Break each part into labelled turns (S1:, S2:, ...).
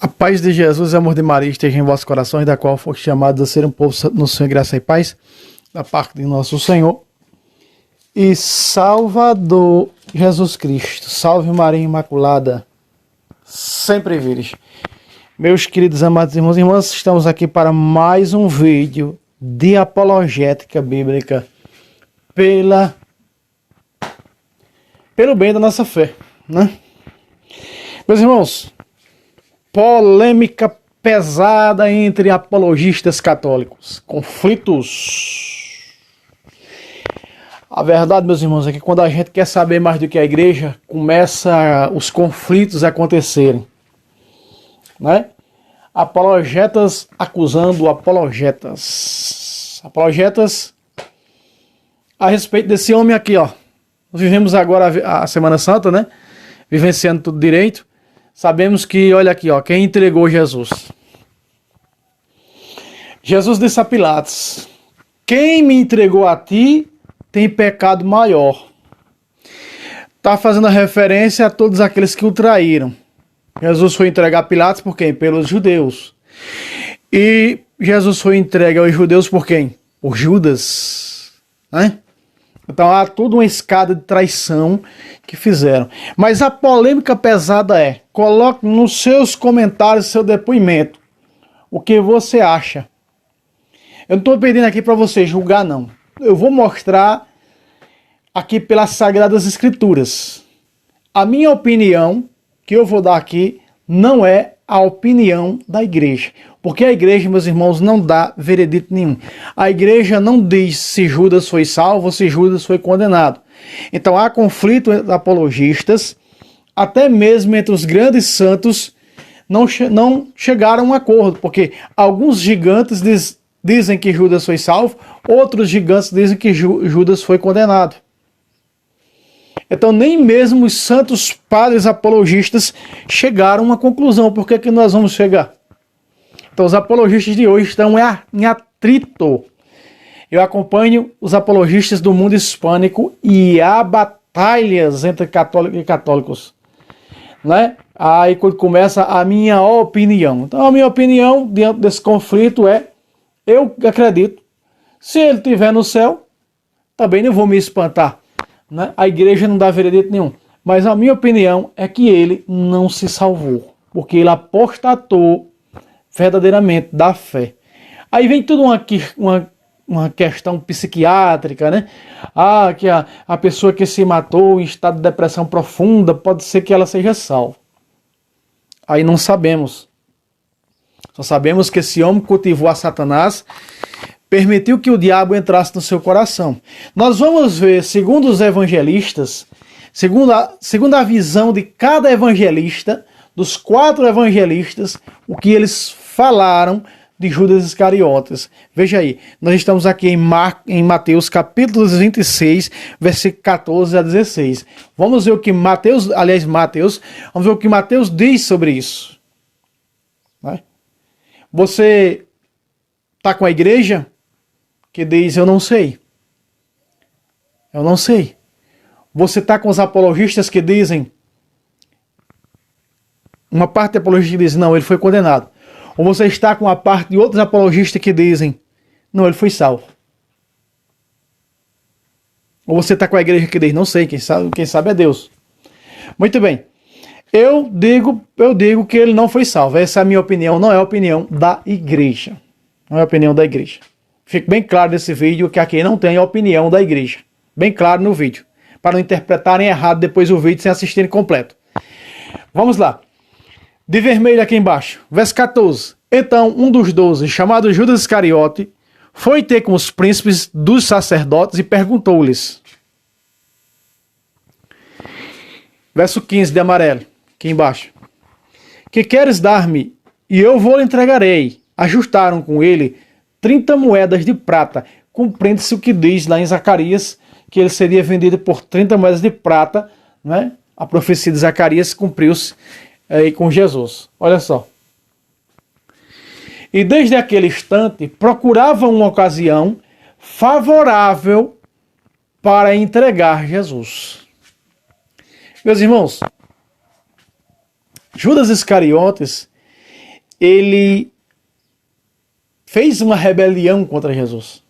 S1: A paz de Jesus e amor de Maria esteja em vossos corações, da qual foste chamados a ser um povo no Senhor, graça e paz, da parte de nosso Senhor e Salvador Jesus Cristo. Salve Maria Imaculada, sempre vires. Meus queridos amados irmãos e irmãs, estamos aqui para mais um vídeo de apologética bíblica pelo bem da nossa fé, né? Meus irmãos, polêmica pesada entre apologistas católicos, conflitos. A verdade, meus irmãos, é que quando a gente quer saber mais do que a igreja, começa os conflitos a acontecerem, né? Apologetas acusando apologetas. Apologetas a respeito desse homem aqui, ó. Nós vivemos agora a Semana Santa, né? Vivenciando tudo direito. Sabemos que, olha aqui, ó, quem entregou Jesus. Jesus disse a Pilatos: quem me entregou a ti tem pecado maior. Está fazendo a referência a todos aqueles que o traíram. Jesus foi entregue a Pilatos por quem? Pelos judeus. E Jesus foi entregue aos judeus por quem? Por Judas, né? Então há toda uma escada de traição que fizeram. Mas a polêmica pesada é: coloque nos seus comentários seu depoimento. O que você acha? Eu não estou pedindo aqui para você julgar, não. Eu vou mostrar aqui pelas Sagradas Escrituras. A minha opinião que eu vou dar aqui não é a opinião da igreja. Porque a igreja, meus irmãos, não dá veredito nenhum. A igreja não diz se Judas foi salvo ou se Judas foi condenado. Então há conflito entre apologistas, até mesmo entre os grandes santos não chegaram a um acordo, porque alguns gigantes dizem que Judas foi salvo, outros gigantes dizem que Judas foi condenado. Então nem mesmo os santos padres apologistas chegaram a uma conclusão. Por que nós vamos chegar? Então os apologistas de hoje estão em atrito. Eu acompanho os apologistas do mundo hispânico e há batalhas entre católicos e católicos, né? Aí quando começa a minha opinião. Então a minha opinião diante desse conflito é: eu acredito, se ele estiver no céu, também não vou me espantar, né? A igreja não dá veredito nenhum. Mas a minha opinião é que ele não se salvou, porque ele apostatou verdadeiramente da fé. Aí vem tudo uma questão psiquiátrica, né? Que a pessoa que se matou em estado de depressão profunda, pode ser que ela seja salva. Aí não sabemos. Só sabemos que esse homem cultivou a Satanás, permitiu que o diabo entrasse no seu coração. Nós vamos ver, segundo os evangelistas, segundo a visão de cada evangelista, dos 4 evangelistas, o que eles falaram de Judas Iscariotes. Veja aí, nós estamos aqui em Mateus capítulo 26, versículo 14 a 16. Vamos ver o que Mateus, vamos ver o que Mateus diz sobre isso. Né? Você está com a igreja que diz: eu não sei. Eu não sei. Você está com os apologistas que dizem, uma parte de apologistas que diz: não, ele foi condenado. Ou você está com a parte de outros apologistas que dizem: não, ele foi salvo. Ou você está com a igreja que diz: não sei, quem sabe é Deus. Muito bem. Eu digo que ele não foi salvo. Essa é a minha opinião, não é a opinião da igreja. Não é a opinião da igreja. Fique bem claro nesse vídeo que aqui não tem a opinião da igreja. Bem claro no vídeo. Para não interpretarem errado depois o vídeo sem assistirem completo. Vamos lá. De vermelho aqui embaixo. Verso 14. Então um dos 12, chamado Judas Iscariote, foi ter com os príncipes dos sacerdotes e perguntou-lhes. Verso 15 de amarelo. Aqui embaixo. Que queres dar-me? E eu vou lhe entregarei. Ajustaram com ele 30 moedas de prata. Cumprindo-se o que diz lá em Zacarias, que ele seria vendido por 30 moedas de prata, né? A profecia de Zacarias cumpriu-se aí com Jesus. Olha só. E desde aquele instante procurava uma ocasião favorável para entregar Jesus. Meus irmãos, Judas Iscariotes, ele fez uma rebelião contra Jesus.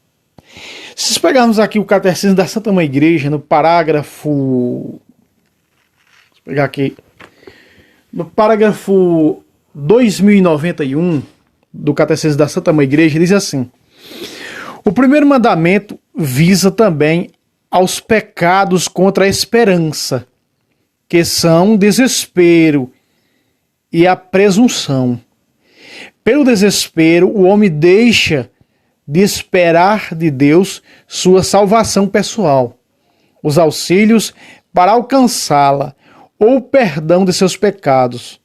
S1: Se pegarmos aqui o Catecismo da Santa Mãe Igreja, no parágrafo... Vou pegar aqui. No parágrafo 2091 do Catecismo da Santa Mãe Igreja, diz assim: o primeiro mandamento visa também aos pecados contra a esperança, que são desespero e a presunção. Pelo desespero, o homem deixa de esperar de Deus sua salvação pessoal, os auxílios para alcançá-la ou o perdão de seus pecados.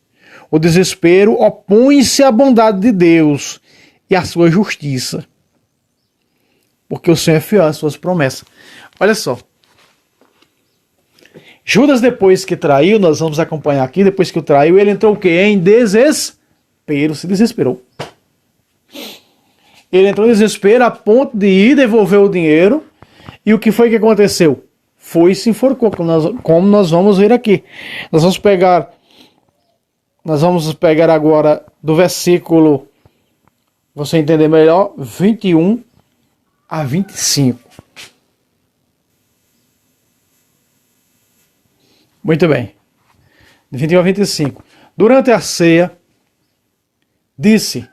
S1: O desespero opõe-se à bondade de Deus e à sua justiça, porque o Senhor é fiel às suas promessas. Olha só. Judas, depois que traiu, nós vamos acompanhar aqui, depois que o traiu, ele entrou o quê? Em desespero, se desesperou. Ele entrou em desespero a ponto de ir devolver o dinheiro, e o que foi que aconteceu? Foi e se enforcou, como nós vamos ver aqui. Nós vamos pegar agora do versículo, você entender melhor, 21 a 25. Muito bem. De 21 a 25. Durante a ceia, disse: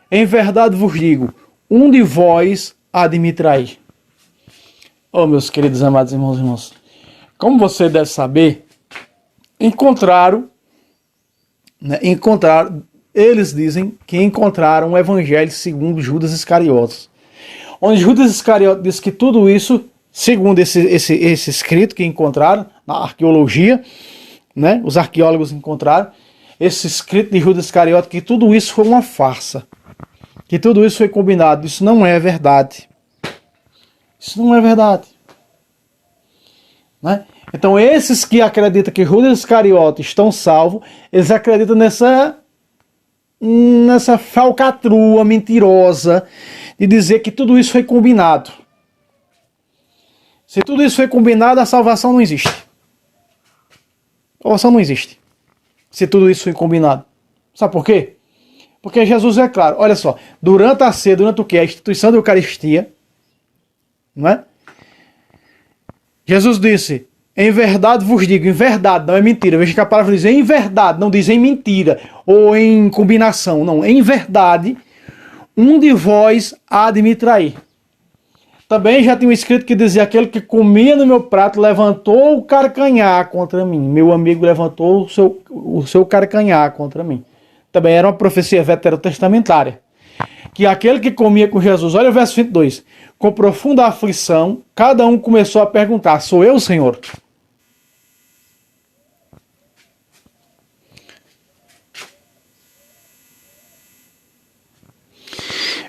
S1: em verdade vos digo, um de vós há de me trair. Oh, meus queridos amados irmãos e irmãs, como você deve saber, eles dizem que encontraram o Evangelho segundo Judas Iscariotes, onde Judas Iscariotes diz que tudo isso, segundo esse escrito que encontraram na arqueologia, né, os arqueólogos encontraram, esse escrito de Judas Iscariotes, que tudo isso foi uma farsa, que tudo isso foi combinado. Isso não é verdade. Isso não é verdade. Né? Então esses que acreditam que Judas Iscariotes estão salvos, eles acreditam nessa falcatrua mentirosa de dizer que tudo isso foi combinado. Se tudo isso foi combinado, a salvação não existe. A salvação não existe. Se tudo isso foi combinado. Sabe por quê? Porque Jesus é claro. Olha só, durante a ceia, durante o que? A instituição da Eucaristia, não é? Jesus disse: em verdade vos digo, em verdade, não é mentira. Veja que a palavra diz em verdade, não diz em mentira ou em combinação. Não, em verdade, um de vós há de me trair. Também já tinha um escrito que dizia: aquele que comia no meu prato levantou o carcanhar contra mim. Meu amigo levantou o seu carcanhar contra mim. Também era uma profecia veterotestamentária. Que aquele que comia com Jesus, olha o verso 22, com profunda aflição, cada um começou a perguntar: sou eu, Senhor?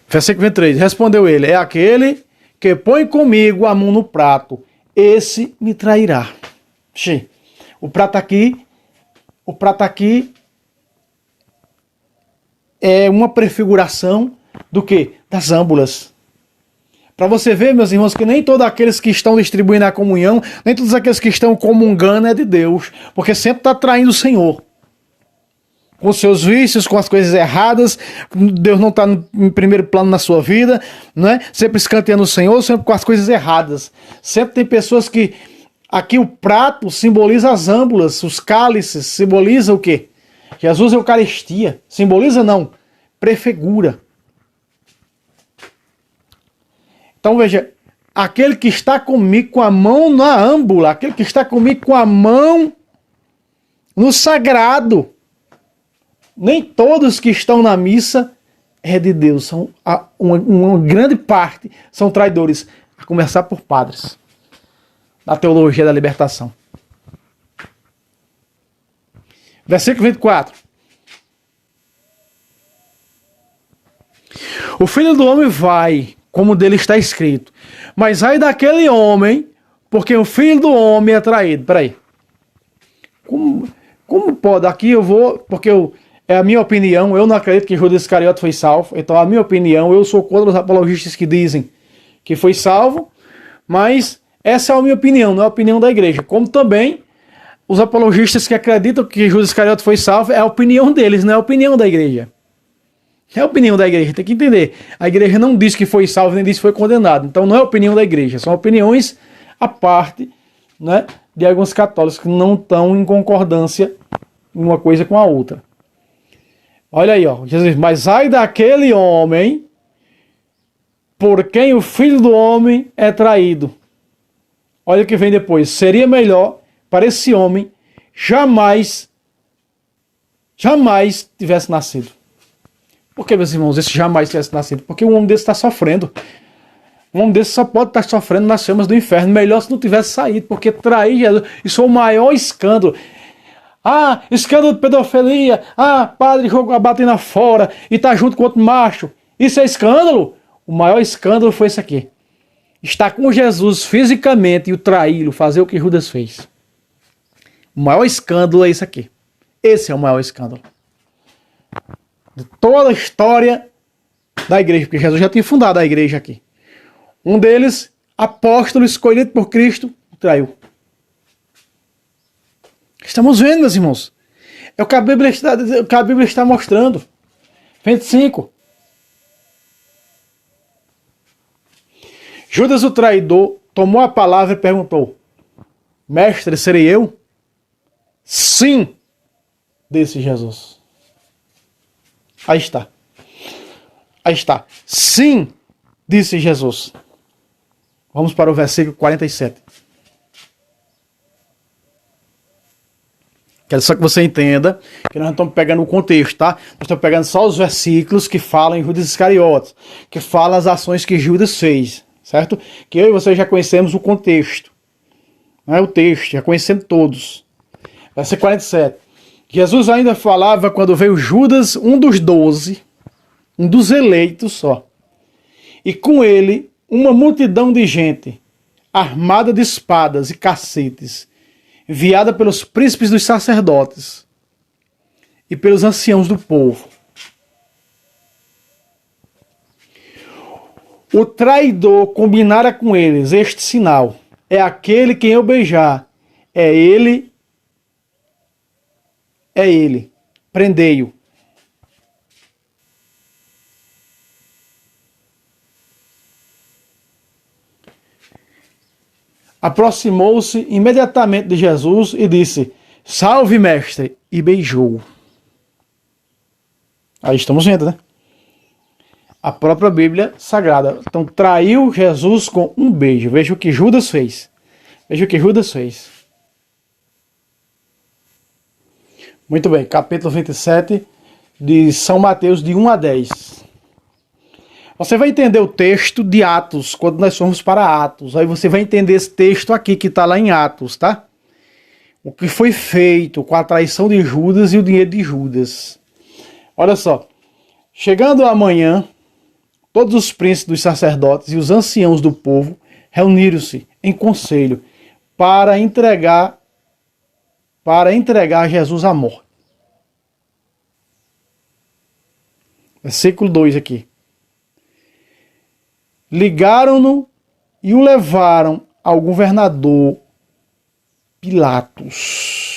S1: Versículo 23, respondeu ele: é aquele que põe comigo a mão no prato, esse me trairá. O prato aqui é uma prefiguração do quê? Das âmbulas. Para você ver, meus irmãos, que nem todos aqueles que estão distribuindo a comunhão, nem todos aqueles que estão comungando é de Deus, porque sempre está traindo o Senhor. Com os seus vícios, com as coisas erradas, Deus não está em primeiro plano na sua vida, não é? Sempre escanteando o Senhor, sempre com as coisas erradas. Sempre tem pessoas que... Aqui o prato simboliza as âmbulas, os cálices, simboliza o quê? Jesus é Eucaristia. Simboliza não, prefigura. Então veja, aquele que está comigo com a mão na âmbula, aquele que está comigo com a mão no sagrado, nem todos que estão na missa é de Deus, são uma grande parte são traidores, a começar por padres da teologia da libertação. Versículo 24. O Filho do Homem vai, como dele está escrito, mas ai daquele homem, porque o Filho do Homem é traído. Peraí. Como pode? Aqui eu vou, porque é a minha opinião, eu não acredito que Judas Iscariotes foi salvo, então a minha opinião, eu sou contra os apologistas que dizem que foi salvo, mas essa é a minha opinião, não é a opinião da igreja. Como também os apologistas que acreditam que Judas Iscariotes foi salvo, é a opinião deles, não é a opinião da igreja. É a opinião da igreja, tem que entender. A igreja não diz que foi salvo, nem diz que foi condenado. Então não é a opinião da igreja, são opiniões à parte, né, de alguns católicos que não estão em concordância uma coisa com a outra. Olha aí, ó, Jesus, mas ai daquele homem por quem o Filho do Homem é traído. Olha o que vem depois. Seria melhor para esse homem jamais tivesse nascido. Por que, meus irmãos, esse jamais tivesse nascido? Porque um homem desse está sofrendo. Um homem desse só pode estar sofrendo nas chamas do inferno. Melhor se não tivesse saído, porque trair Jesus, isso é o maior escândalo. Ah, escândalo de pedofilia. Ah, padre jogou a batina fora e tá junto com outro macho. Isso é escândalo? O maior escândalo foi esse aqui. Estar com Jesus fisicamente e o traí-lo, fazer o que Judas fez. O maior escândalo é isso aqui. Esse é o maior escândalo de toda a história da igreja, porque Jesus já tinha fundado a igreja aqui. Um deles, apóstolo escolhido por Cristo, o traiu. Estamos vendo, meus irmãos. É o que a Bíblia está mostrando. 25. Judas, o traidor, tomou a palavra e perguntou: Mestre, serei eu? Sim, disse Jesus. Aí está. Aí está. Sim, disse Jesus. Vamos para o versículo 47. Quero só que você entenda que nós não estamos pegando o contexto, tá? Nós estamos pegando só os versículos que falam em Judas Iscariotes, que falam as ações que Judas fez, certo? Que eu e você já conhecemos o contexto. Não é o texto, já conhecemos todos. Versículo 47. Jesus ainda falava quando veio Judas, um dos 12, um dos eleitos só, e com ele uma multidão de gente, armada de espadas e cacetes, enviada pelos príncipes dos sacerdotes e pelos anciãos do povo. O traidor combinara com eles este sinal: é aquele quem eu beijar, é ele, prendei-o. Aproximou-se imediatamente de Jesus e disse: Salve, mestre, e beijou-o. Aí estamos vendo, né? A própria Bíblia Sagrada. Então, traiu Jesus com um beijo. Veja o que Judas fez. Veja o que Judas fez. Muito bem, capítulo 27 de São Mateus, de 1 a 10. Você vai entender o texto de Atos, quando nós formos para Atos. Aí você vai entender esse texto aqui, que está lá em Atos, tá? O que foi feito com a traição de Judas e o dinheiro de Judas. Olha só. Chegando amanhã, todos os príncipes dos sacerdotes e os anciãos do povo reuniram-se em conselho para entregar Jesus à morte. Versículo 2 aqui. Ligaram-no e o levaram ao governador Pilatos.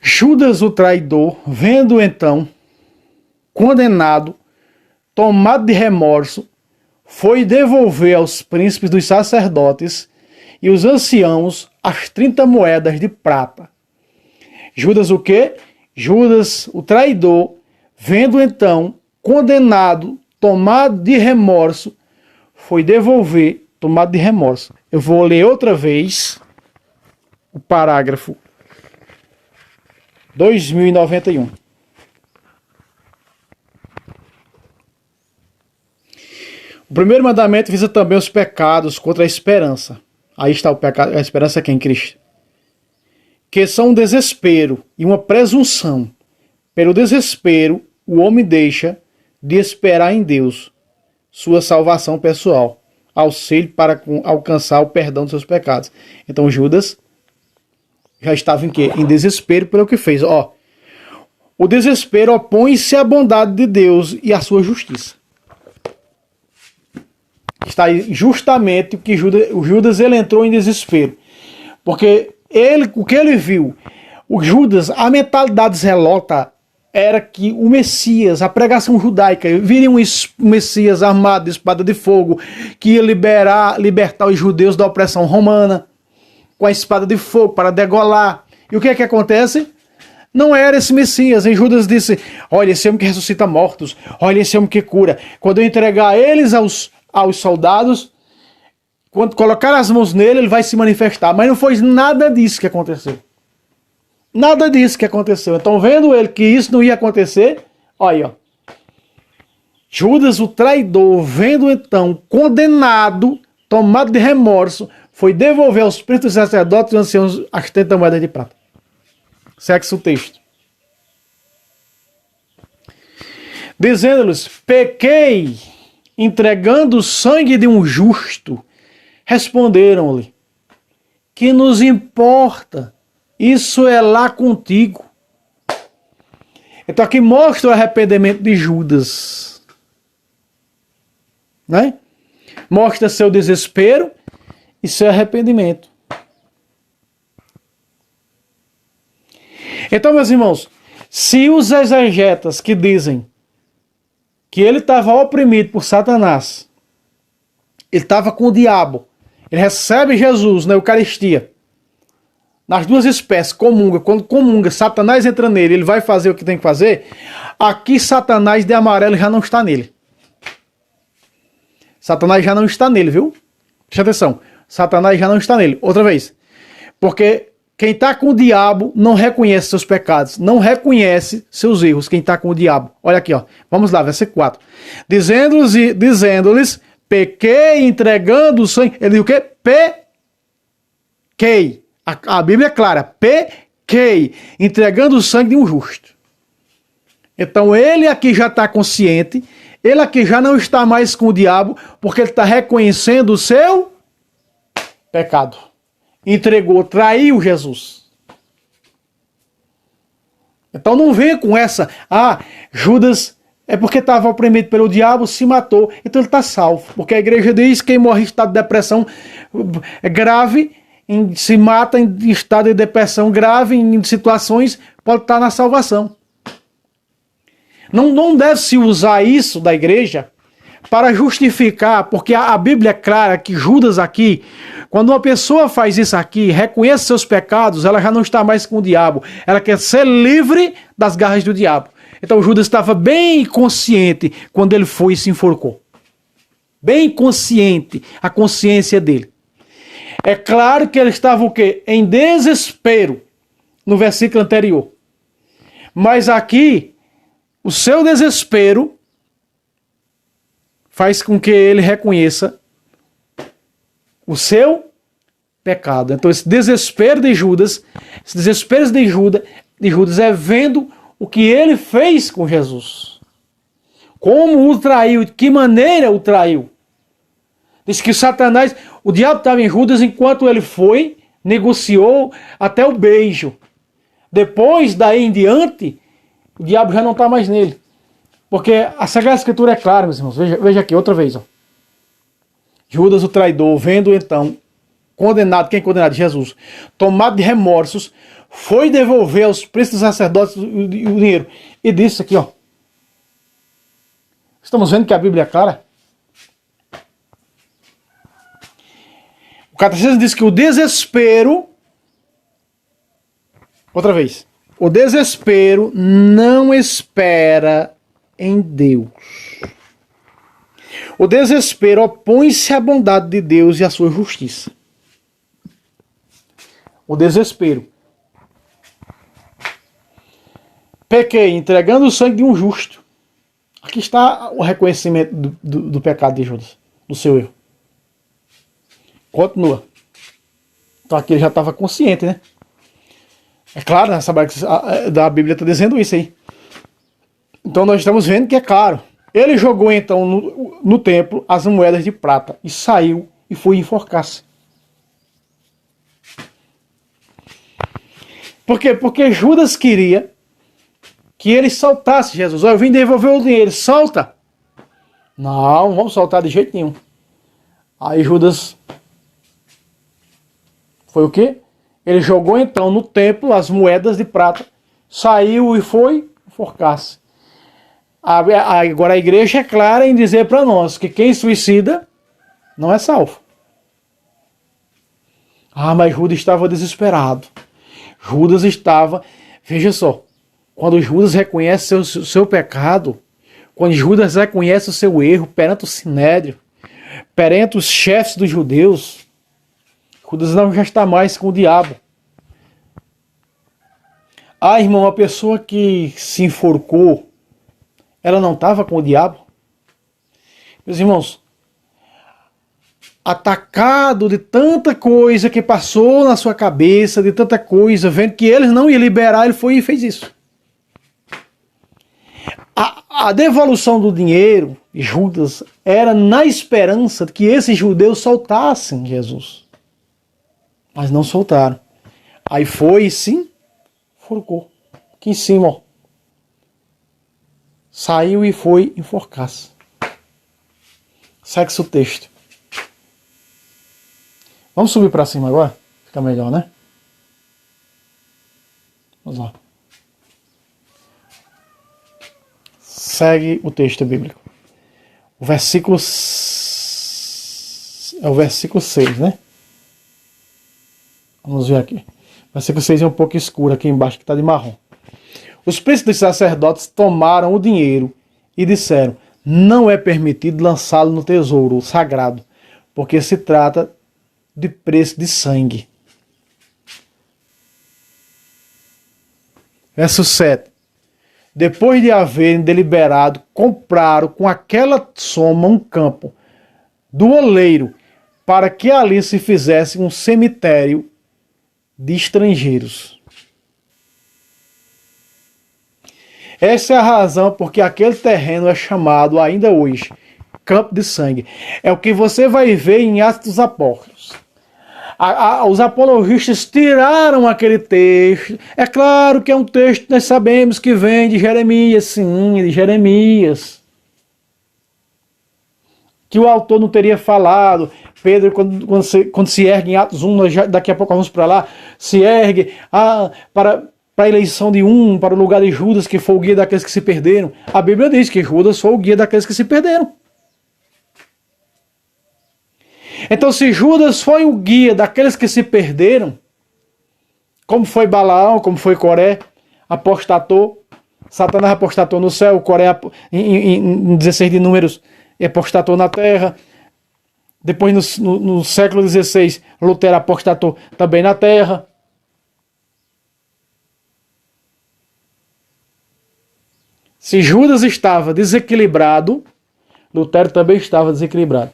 S1: Judas, o traidor, vendo então, condenado, tomado de remorso, foi devolver aos príncipes dos sacerdotes e os anciãos as 30 moedas de prata. Judas o quê? Judas, o traidor, vendo então, condenado, tomado de remorso, foi devolver, tomado de remorso. Eu vou ler outra vez o parágrafo 2091. O primeiro mandamento visa também os pecados contra a esperança. Aí está o pecado, a esperança que é em Cristo. Que são um desespero e uma presunção. Pelo desespero, o homem deixa de esperar em Deus, sua salvação pessoal, auxílio para alcançar o perdão dos seus pecados. Então Judas já estava em quê? Em desespero pelo que fez. Ó, o desespero opõe-se à bondade de Deus e à sua justiça. Está aí justamente o que Judas ele entrou em desespero. Porque o que ele viu, o Judas, a mentalidade zelota era que o Messias, a pregação judaica, viria um Messias armado de espada de fogo, que ia libertar os judeus da opressão romana, com a espada de fogo para degolar. E o que é que acontece? Não era esse Messias. E Judas disse: olha, esse homem que ressuscita mortos, olha esse homem que cura. Quando eu entregar eles aos soldados, quando colocar as mãos nele, ele vai se manifestar. Mas não foi nada disso que aconteceu. Nada disso que aconteceu. Então, vendo ele que isso não ia acontecer, olha, ó. Judas, o traidor, vendo então, condenado, tomado de remorso, foi devolver aos príncipes sacerdotes e anciãos as 30 moedas de prata. Segue-se o texto. Dizendo-lhes: pequei, entregando o sangue de um justo. Responderam-lhe: que nos importa? Isso é lá contigo. Então aqui mostra o arrependimento de Judas, né? Mostra seu desespero e seu arrependimento. Então, meus irmãos, se os exegetas que dizem que ele estava oprimido por Satanás, ele estava com o diabo, ele recebe Jesus na Eucaristia, nas duas espécies, comunga, quando comunga, Satanás entra nele, ele vai fazer o que tem que fazer, aqui Satanás de amarelo já não está nele. Satanás já não está nele, viu? Preste atenção, Satanás já não está nele. Outra vez, porque quem está com o diabo não reconhece seus pecados, não reconhece seus erros, quem está com o diabo. Olha aqui, ó. Vamos lá, versículo 4. Dizendo-lhes, pequei, entregando o sangue. Ele diz o quê? Pequei. A Bíblia é clara. Pequei, entregando o sangue de um justo. Então ele aqui já está consciente, ele aqui já não está mais com o diabo, porque ele está reconhecendo o seu pecado. Entregou, traiu Jesus. Então não venha com essa, Judas é porque estava oprimido pelo diabo, se matou, então ele está salvo. Porque a igreja diz que quem morre em estado de depressão grave, se mata em estado de depressão grave, em situações, pode estar na salvação. Não deve-se usar isso da igreja para justificar, porque a Bíblia é clara que Judas aqui, quando uma pessoa faz isso aqui, reconhece seus pecados, ela já não está mais com o diabo. Ela quer ser livre das garras do diabo. Então Judas estava bem consciente quando ele foi e se enforcou. Bem consciente, a consciência dele. É claro que ele estava o quê? Em desespero, no versículo anterior. Mas aqui, o seu desespero faz com que ele reconheça o seu pecado. Então esse desespero de Judas, é vendo o que ele fez com Jesus. Como o traiu, de que maneira o traiu. Diz que Satanás, o diabo estava em Judas enquanto ele foi, negociou até o beijo. Depois, daí em diante, o diabo já não está mais nele. Porque a Sagrada Escritura é clara, meus irmãos. Veja aqui, outra vez. Ó. Judas, o traidor, vendo então, condenado, quem é condenado? Jesus. Tomado de remorsos, foi devolver aos príncipes sacerdotes o dinheiro. E disse aqui, ó. Estamos vendo que a Bíblia é clara? O Catecismo diz que o desespero, outra vez, o desespero não espera em Deus. O desespero opõe-se à bondade de Deus e à sua justiça. O desespero. Pequei, entregando o sangue de um justo. Aqui está o reconhecimento do pecado de Judas, do seu erro. Continua. Então aqui ele já estava consciente, né? É claro, essa da Bíblia está dizendo isso aí. Então nós estamos vendo que é claro. Ele jogou então no templo as moedas de prata e saiu e foi enforcar-se. Por quê? Porque Judas queria que ele soltasse Jesus. Eu vim devolver o dinheiro, solta. Não vamos soltar de jeito nenhum. Aí Judas foi o quê? Ele jogou então no templo as moedas de prata, saiu e foi enforcar-se. Agora a igreja é clara em dizer para nós que quem suicida não é salvo. Mas Judas estava desesperado. Judas estava... Veja só, quando Judas reconhece seu pecado, quando Judas reconhece o seu erro perante o sinédrio, perante os chefes dos judeus, Judas não já está mais com o diabo. Irmão, a pessoa que se enforcou, ela não estava com o diabo? Meus irmãos, atacado de tanta coisa que passou na sua cabeça, de tanta coisa, vendo que eles não iam liberar, ele foi e fez isso. A devolução do dinheiro, Judas, era na esperança de que esses judeus soltassem Jesus. Mas não soltaram. Aí foi e sim, enforcou. Aqui em cima, ó. Saiu e foi enforcar-se. Segue-se o texto. Vamos subir para cima agora? Fica melhor, né? Vamos lá. Segue o texto bíblico. O versículo... É o versículo 6, né? Vamos ver aqui. O versículo 6 é um pouco escuro aqui embaixo, que está de marrom. Os príncipes dos sacerdotes tomaram o dinheiro e disseram: não é permitido lançá-lo no tesouro sagrado, porque se trata de preço de sangue. Verso 7. Depois de haverem deliberado, compraram com aquela soma um campo do oleiro, para que ali se fizesse um cemitério de estrangeiros. Essa é a razão porque aquele terreno é chamado ainda hoje Campo de Sangue. É o que você vai ver em Atos dos Apóstolos. Os apologistas tiraram aquele texto. É claro que é um texto que nós sabemos que vem de Jeremias, sim, de Jeremias. Que o autor não teria falado. Pedro, quando se ergue em Atos 1, daqui a pouco vamos para lá, se ergue para a eleição de para o lugar de Judas, que foi o guia daqueles que se perderam. A Bíblia diz que Judas foi o guia daqueles que se perderam. Então, se Judas foi o guia daqueles que se perderam, como foi Balaão, como foi Coré, apostatou, Satanás apostatou no céu, Coré em 16 de Números apostatou na terra, depois no século XVI, Lutero apostatou também na terra. Se Judas estava desequilibrado, Lutero também estava desequilibrado.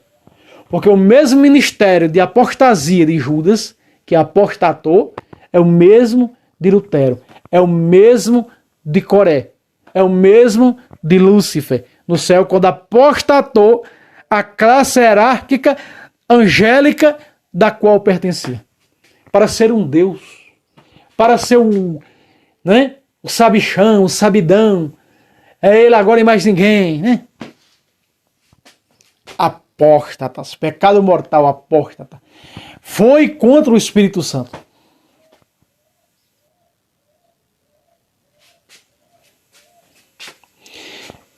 S1: Porque o mesmo ministério de apostasia de Judas, que apostatou, é o mesmo de Lutero, é o mesmo de Coré, é o mesmo de Lúcifer. No céu, quando apostatou a classe hierárquica angélica da qual pertencia. Para ser um Deus, para ser o sabichão, o sabidão, é ele agora e mais ninguém, né? Apóstatas, pecado mortal, apóstata. Foi contra o Espírito Santo.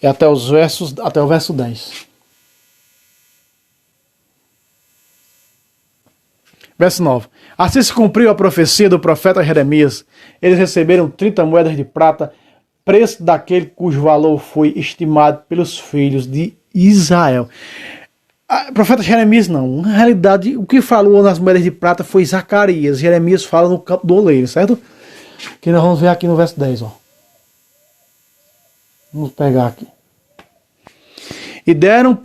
S1: E até o verso 10. Verso 9. Assim se cumpriu a profecia do profeta Jeremias. Eles receberam 30 moedas de prata, preço daquele cujo valor foi estimado pelos filhos de Israel. O profeta Jeremias não. Na realidade, o que falou nas moedas de prata foi Zacarias. Jeremias fala no campo do oleiro, certo? Que nós vamos ver aqui no verso 10. Ó. Vamos pegar aqui. E deram-no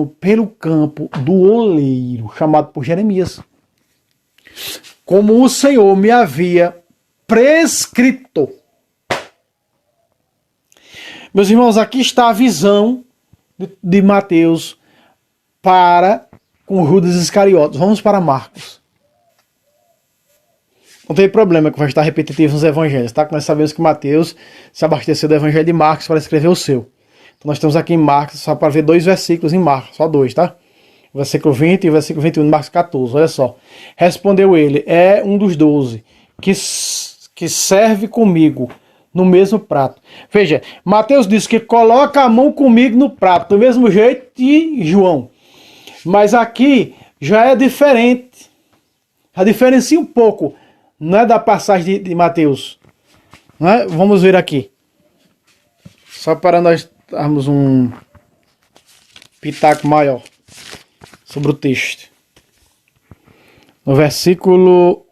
S1: pelo campo do oleiro, chamado por Jeremias, como o Senhor me havia prescrito. Meus irmãos, aqui está a visão de Mateus com Judas Iscariotes. Vamos para Marcos. Não tem problema que vai estar repetitivo nos evangelhos, tá? Nós sabemos que Mateus se abasteceu do evangelho de Marcos para escrever o seu. Então nós estamos aqui em Marcos, só para ver 2 versículos em Marcos, só 2, tá? versículo 20 e o versículo 21 de Marcos 14, olha só. Respondeu ele, é um dos 12, que serve comigo no mesmo prato. Veja, Mateus diz que coloca a mão comigo no prato, do mesmo jeito de João. Mas aqui já é diferente. Já diferencia um pouco, não é da passagem de Mateus. Não é? Vamos ver aqui. Só para nós darmos um pitaco maior sobre o texto. No versículo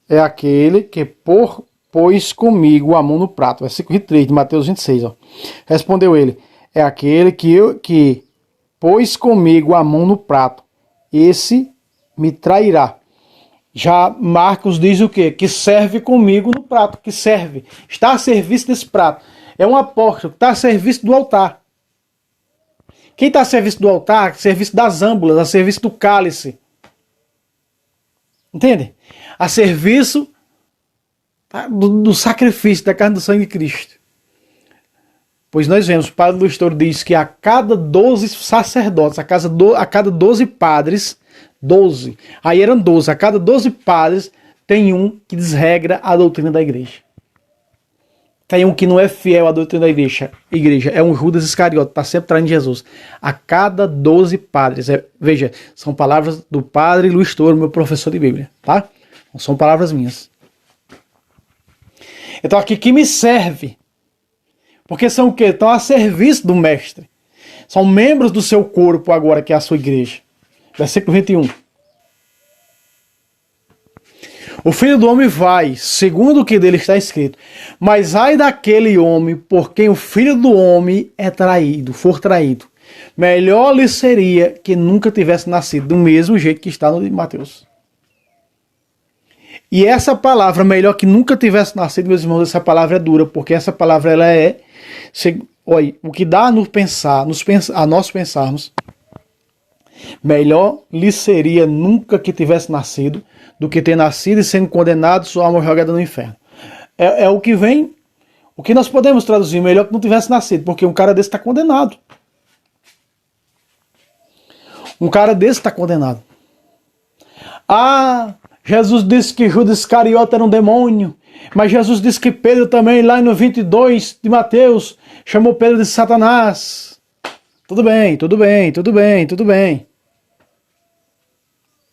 S1: é aquele que pôs comigo a mão no prato. Versículo 3 de Mateus 26. Ó. Respondeu ele, é aquele que pôs comigo a mão no prato. Esse me trairá. Já Marcos diz o quê? Que serve comigo no prato. Que serve. Está a serviço desse prato. É um apóstolo que está a serviço do altar. Quem está a serviço do altar? A serviço das âmbulas, a serviço do cálice. Entende? A serviço do sacrifício, da carne do sangue de Cristo. Pois nós vemos, o padre Luiz diz que a cada 12 sacerdotes, a cada 12 padres, 12, aí eram 12, a cada 12 padres tem um que desregra a doutrina da igreja. Tem um que não é fiel à doutrina da igreja. É um Judas Iscariote, está sempre traindo Jesus. A cada 12 padres. Veja, são palavras do padre Luiz Toro, meu professor de Bíblia. Tá? Não são palavras minhas. Então aqui que me serve. Porque são o quê? Estão a serviço do mestre. São membros do seu corpo agora, que é a sua igreja. Versículo 21. O filho do homem vai, segundo o que dele está escrito. Mas ai daquele homem por quem o filho do homem é traído, for traído. Melhor lhe seria que nunca tivesse nascido, do mesmo jeito que está no de Mateus. E essa palavra, melhor que nunca tivesse nascido, meus irmãos, essa palavra é dura, porque essa palavra ela é, olha, o que dá a nós pensarmos, melhor lhe seria nunca que tivesse nascido, do que ter nascido e sendo condenado, sua alma jogada no inferno. É o que vem, o que nós podemos traduzir, melhor que não tivesse nascido, porque um cara desse está condenado. Um cara desse está condenado. Ah, Jesus disse que Judas Iscariote era um demônio, mas Jesus disse que Pedro também, lá no 22 de Mateus, chamou Pedro de Satanás. Tudo bem, tudo bem, tudo bem, tudo bem.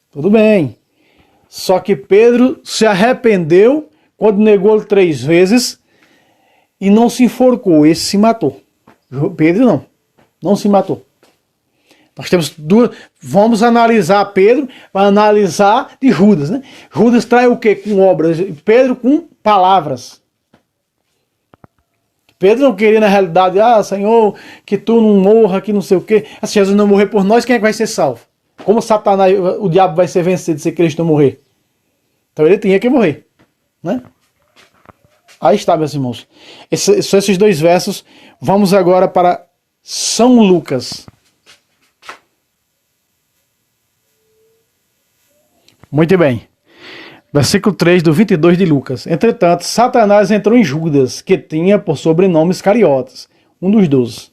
S1: Tudo bem. Só que Pedro se arrependeu quando negou 3 vezes e não se enforcou. Esse se matou. Pedro não se matou. Nós temos duas. Vamos analisar Pedro, para analisar de Judas, né? Judas trai o quê? Com obras. Pedro com palavras. Pedro não queria, na realidade, Senhor, que tu não morra, que não sei o quê. Se Jesus não morrer por nós, quem é que vai ser salvo? Como Satanás, o diabo vai ser vencido se Cristo não morrer? Então ele tinha que morrer, né? Aí está, meus irmãos. São esses 2 versos. Vamos agora para São Lucas. Muito bem. Versículo 3 do 22 de Lucas. Entretanto, Satanás entrou em Judas, que tinha por sobrenome Iscariotes, um dos 12.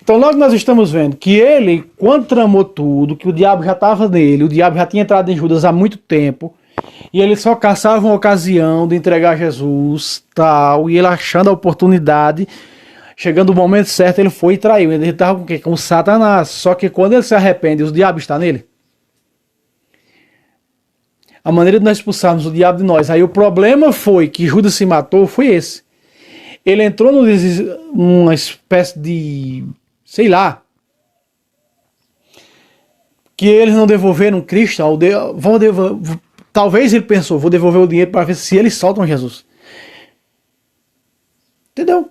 S1: Então logo nós estamos vendo que ele, quando tramou tudo, que o diabo já estava nele, o diabo já tinha entrado em Judas há muito tempo, e ele só caçava uma ocasião de entregar Jesus, tal, e ele achando a oportunidade, chegando o momento certo, ele foi e traiu. Ele estava com o quê? Com Satanás. Só que quando ele se arrepende, o diabo está nele. A maneira de nós expulsarmos o diabo de nós. Aí o problema foi que Judas se matou, foi esse. Ele entrou numa espécie de, sei lá, que eles não devolveram Cristo, talvez ele pensou, vou devolver o dinheiro para ver se eles soltam Jesus. Entendeu?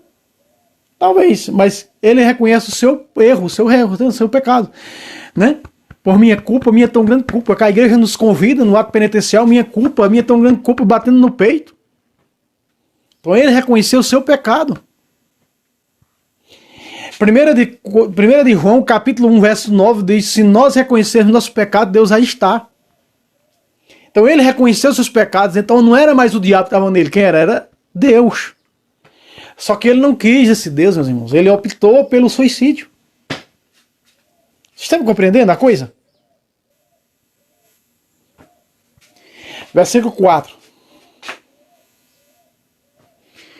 S1: Talvez, mas ele reconhece o seu erro, o seu pecado, né? por minha culpa, minha tão grande culpa, que a igreja nos convida no ato penitencial, minha culpa, minha tão grande culpa batendo no peito. Então ele reconheceu o seu pecado. 1 de João, capítulo 1, verso 9, diz: se nós reconhecermos nosso pecado, Deus aí está. Então ele reconheceu seus pecados, então não era mais o diabo que estava nele, quem era? Era Deus. Só que ele não quis esse Deus, meus irmãos, ele optou pelo suicídio. Vocês estão compreendendo a coisa? Versículo 4.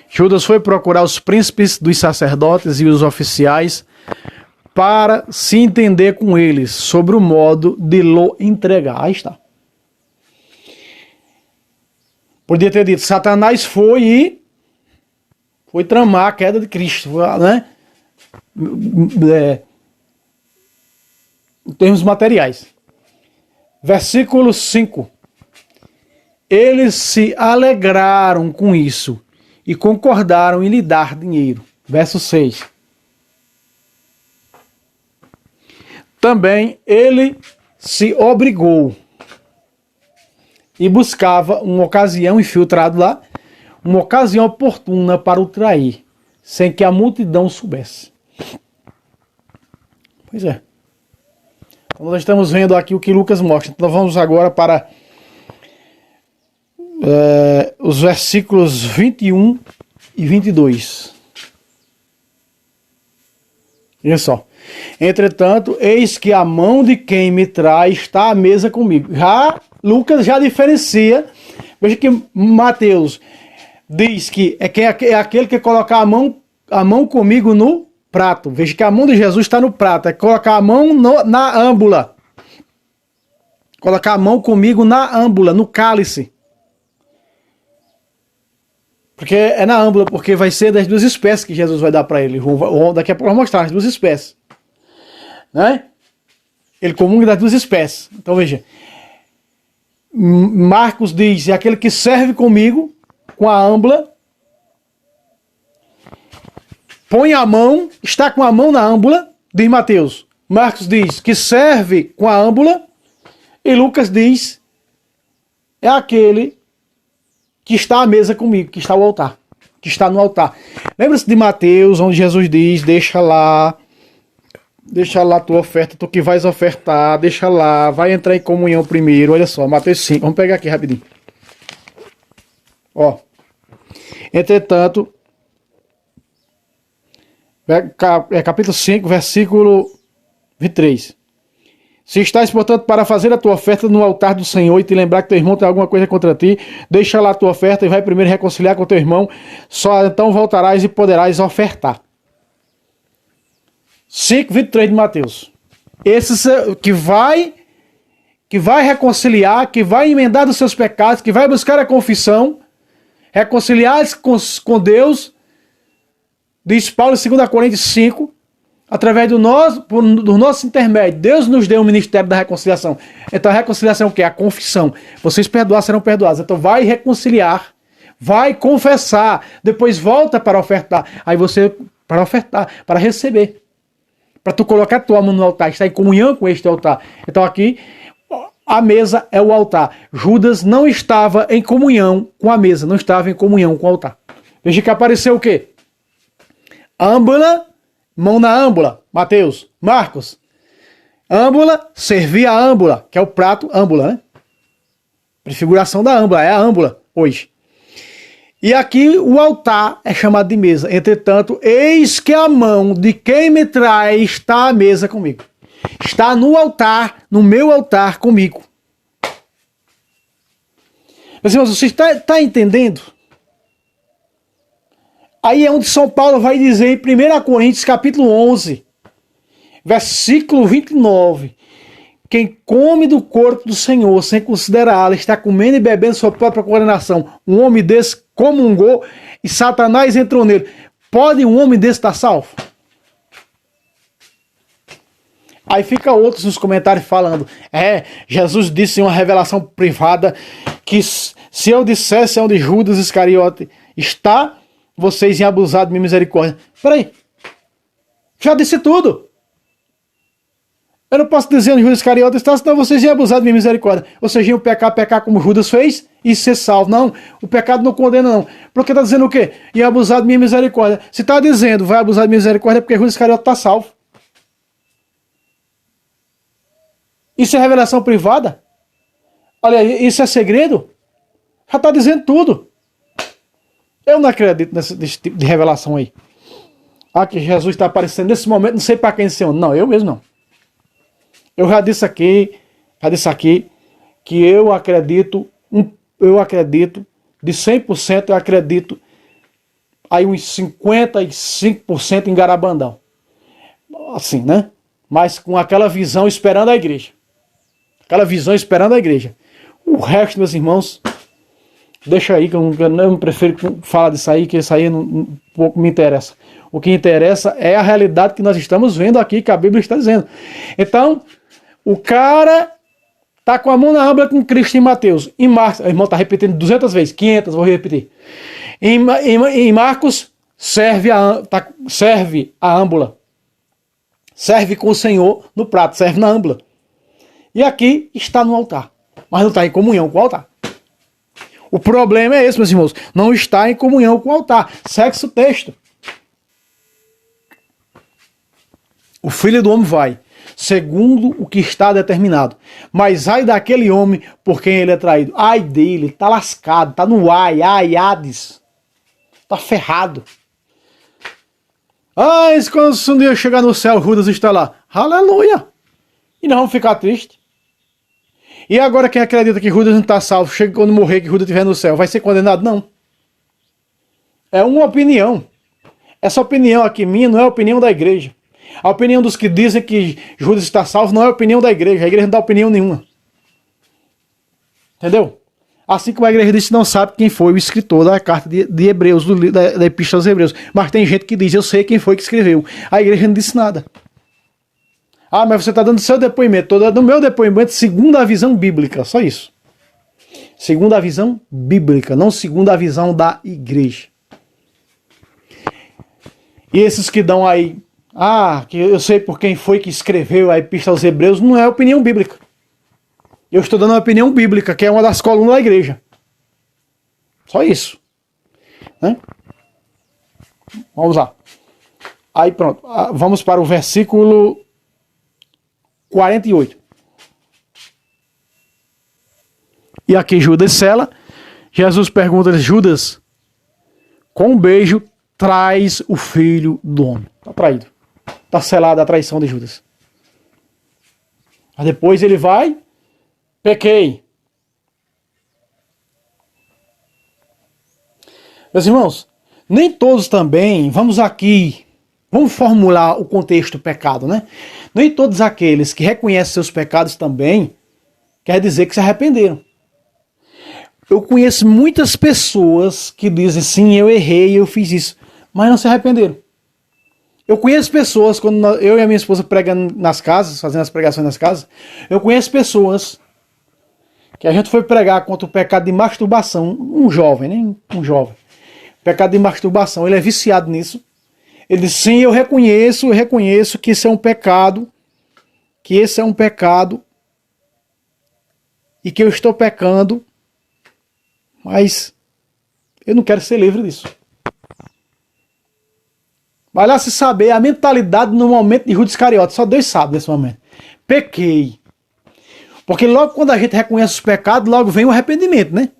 S1: Judas foi procurar os príncipes dos sacerdotes e os oficiais para se entender com eles sobre o modo de lo entregar. Aí está. Podia ter dito, Satanás foi tramar a queda de Cristo, né? Em termos materiais. Versículo 5. Eles se alegraram com isso e concordaram em lhe dar dinheiro. Verso 6. Também ele se obrigou e buscava uma ocasião, infiltrado lá, uma ocasião oportuna para o trair, sem que a multidão soubesse. Pois é. Então nós estamos vendo aqui o que Lucas mostra. Então vamos agora para os versículos 21 e 22. Olha só. Entretanto, eis que a mão de quem me trai está à mesa comigo. Lucas já diferencia. Veja que Mateus diz que é aquele que colocar a mão comigo no prato. Veja que a mão de Jesus está no prato. É colocar a mão na âmbula. Colocar a mão comigo na âmbula, no cálice. Porque é na âmbula, porque vai ser das duas espécies que Jesus vai dar para ele. Daqui a pouco eu vou mostrar as duas espécies. Né? Ele comunga das duas espécies. Então veja. Marcos diz, é aquele que serve comigo, com a âmbula. Põe a mão, está com a mão na âmbula, diz Mateus. Marcos diz que serve com a âmbula. E Lucas diz, é aquele que está à mesa comigo, que está ao altar, que está no altar. Lembra-se de Mateus, onde Jesus diz, deixa lá a tua oferta, tu que vais ofertar, deixa lá, vai entrar em comunhão primeiro. Olha só, Mateus 5, vamos pegar aqui rapidinho. Ó, entretanto, capítulo 5, versículo 23. Se estás, portanto, para fazer a tua oferta no altar do Senhor e te lembrar que teu irmão tem alguma coisa contra ti, deixa lá a tua oferta e vai primeiro reconciliar com teu irmão, só então voltarás e poderás ofertar. 5:23 de Mateus. Esse que vai reconciliar, que vai emendar dos seus pecados, que vai buscar a confissão, reconciliar-se com Deus, diz Paulo em 2 Coríntios 5, através do nosso intermédio. Deus nos deu o ministério da reconciliação. Então a reconciliação é o quê? A confissão. Vocês perdoar serão perdoados. Então vai reconciliar, vai confessar, depois volta para ofertar. Aí você, para ofertar, para receber. Para tu colocar tua mão no altar, estar em comunhão com este altar. Então aqui, a mesa é o altar. Judas não estava em comunhão com a mesa, não estava em comunhão com o altar. Veja que apareceu o quê? Âmbula, mão na âmbula, Mateus, Marcos. Âmbula, servir a âmbula, que é o prato, âmbula, né? Prefiguração da âmbula, é a âmbula hoje. E aqui o altar é chamado de mesa. Entretanto, eis que a mão de quem me trai está à mesa comigo. Está no altar, no meu altar comigo. Meus irmãos, você está entendendo? Aí é onde São Paulo vai dizer em 1 Coríntios capítulo 11, versículo 29, quem come do corpo do Senhor sem considerá-lo está comendo e bebendo sua própria condenação. Um homem desse comungou e Satanás entrou nele. Pode um homem desse estar salvo? Aí fica outros nos comentários falando, Jesus disse em uma revelação privada que se eu dissesse onde Judas Iscariote está, vocês iam abusar de minha misericórdia. Peraí, já disse tudo. Eu não posso dizer onde Judas Iscariotes está, senão vocês iam abusar de minha misericórdia. Ou seja, iam pecar como Judas fez e ser salvo. Não, o pecado não condena não. Porque está dizendo o quê? Ia abusar de minha misericórdia. Se está dizendo vai abusar de minha misericórdia é porque Judas Iscariotes está salvo. Isso é revelação privada? Olha, isso é segredo? Já está dizendo tudo. Eu não acredito nesse tipo de revelação aí. Ah, que Jesus está aparecendo nesse momento, não sei para quem ser. Não, eu mesmo não. Eu já disse aqui que eu acredito de 100%, eu acredito aí uns 55% em Garabandal. Assim, né? Mas com aquela visão esperando a igreja. Aquela visão esperando a igreja. O resto, meus irmãos, deixa aí, que eu não prefiro falar disso aí, que isso aí pouco me interessa. O que interessa é a realidade que nós estamos vendo aqui, que a Bíblia está dizendo. Então, o cara tá com a mão na âmbula com Cristo em Mateus. Em Marcos, o irmão está repetindo 200 vezes, 500, vou repetir. Em Marcos, serve a âmbula. Serve com o Senhor no prato, serve na âmbula. E aqui está no altar, mas não está em comunhão com o altar. O problema é esse, meus irmãos, não está em comunhão com o altar. Segue o texto. O Filho do Homem vai, segundo o que está determinado. Mas ai daquele homem por quem ele é traído. Ai dele, tá lascado, tá no ai, Hades. Tá ferrado. Mas quando um dia chegar no céu, Judas está lá. Aleluia! E nós vamos ficar tristes. E agora quem acredita que Judas não está salvo, chega quando morrer, que Judas estiver no céu, vai ser condenado? Não. É uma opinião. Essa opinião aqui minha não é a opinião da igreja. A opinião dos que dizem que Judas está salvo não é a opinião da igreja. A igreja não dá opinião nenhuma. Entendeu? Assim como a igreja disse, não sabe quem foi o escritor da carta de Hebreus, da Epístola aos Hebreus. Mas tem gente que diz, eu sei quem foi que escreveu. A igreja não disse nada. Ah, mas você está dando seu depoimento. Estou dando o meu depoimento segundo a visão bíblica. Só isso. Segundo a visão bíblica, não segundo a visão da igreja. E esses que dão aí, que eu sei por quem foi que escreveu a Epístola aos Hebreus, não é opinião bíblica. Eu estou dando a opinião bíblica, que é uma das colunas da igreja. Só isso. Né? Vamos lá. Aí pronto. Vamos para o versículo 48. E aqui Judas sela. Jesus pergunta: Judas, com um beijo traz o filho do homem. Está traído. Está selada a traição de Judas. Mas depois ele vai: pequei. Meus irmãos, nem todos também, vamos formular o contexto do pecado, né? Nem todos aqueles que reconhecem seus pecados também quer dizer que se arrependeram. Eu conheço muitas pessoas que dizem, sim, eu errei, eu fiz isso, mas não se arrependeram. Eu conheço pessoas, quando eu e a minha esposa pregando nas casas, fazendo as pregações nas casas, eu conheço pessoas que a gente foi pregar contra o pecado de masturbação, um jovem, né? Um jovem. Pecado de masturbação, ele é viciado nisso. Ele diz, sim, eu reconheço que esse é um pecado, e que eu estou pecando, mas eu não quero ser livre disso. Vai lá se saber a mentalidade no momento de Judas Iscariotes, só Deus sabe nesse momento. Pequei. Porque logo quando a gente reconhece os pecados, logo vem o arrependimento, né?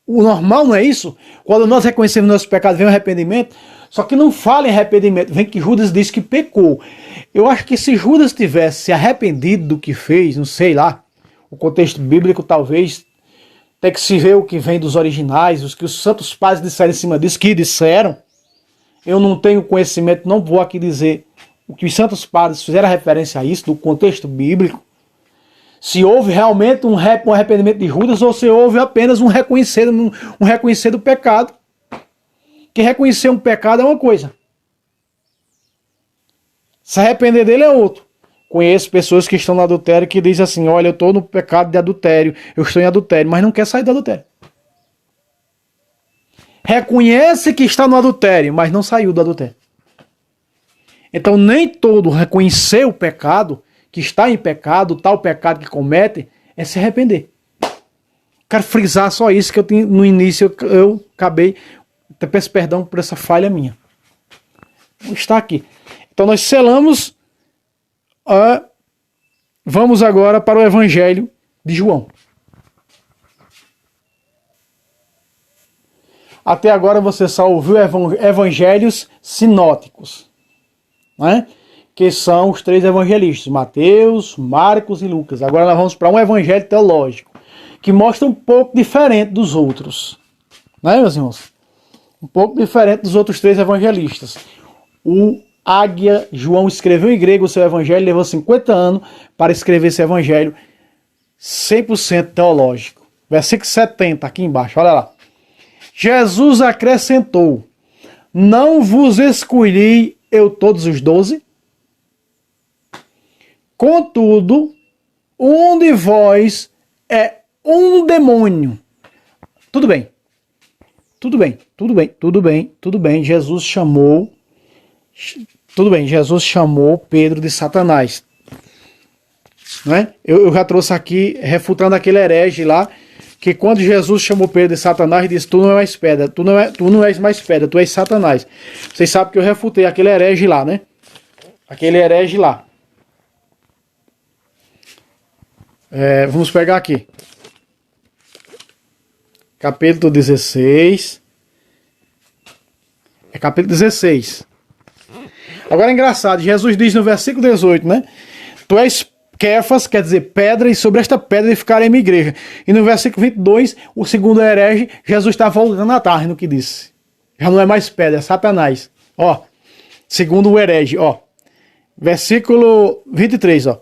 S1: O normal não é isso? Quando nós reconhecemos nossos pecados, vem o arrependimento. Só que não fala em arrependimento, vem que Judas diz que pecou. Eu acho que se Judas tivesse se arrependido do que fez, não sei lá, o contexto bíblico talvez, tem que se ver o que vem dos originais, os que os santos pais disseram em cima disso, que disseram. Eu não tenho conhecimento, não vou aqui dizer o que os santos padres fizeram referência a isso, do contexto bíblico. Se houve realmente um arrependimento de Judas ou se houve apenas um reconhecer do pecado. Que reconhecer um pecado é uma coisa. Se arrepender dele é outro. Conheço pessoas que estão no adultério que dizem assim, olha, eu estou no pecado de adultério, eu estou em adultério, mas não quer sair do adultério. Reconhece que está no adultério, mas não saiu do adultério. Então nem todo reconhecer o pecado que está em pecado, tal pecado que comete, é se arrepender. Quero frisar só isso que eu tinha, no início eu acabei, até peço perdão por essa falha minha. Está aqui. Então nós selamos, vamos agora para o Evangelho de João. Até agora você só ouviu evangelhos sinóticos, né? Que são os 3 evangelistas, Mateus, Marcos e Lucas. Agora nós vamos para um evangelho teológico, que mostra um pouco diferente dos outros, né, meus irmãos? Um pouco diferente dos outros 3 evangelistas. O Águia João escreveu em grego o seu evangelho, levou 50 anos para escrever esse evangelho 100% teológico. Versículo 70, aqui embaixo, olha lá. Jesus acrescentou: não vos escolhi eu todos os 12? Contudo, um de vós é um demônio. Tudo bem. Tudo bem, tudo bem, tudo bem, tudo bem. Jesus chamou Pedro de Satanás. Né? Eu já trouxe aqui, refutando aquele herege lá, que quando Jesus chamou Pedro de Satanás, disse: tu não é mais pedra, tu não és mais pedra, tu és Satanás. Vocês sabem que eu refutei aquele herege lá, né? Aquele herege lá. Vamos pegar aqui. Capítulo 16. É capítulo 16. Agora é engraçado, Jesus diz no versículo 18, né? Tu és Kefas, quer dizer pedra, e sobre esta pedra edificarei minha igreja. E no versículo 22, o segundo herege, Jesus está voltando atrás no que disse. Já não é mais pedra, é Satanás. Ó, segundo o herege, ó. Versículo 23, ó.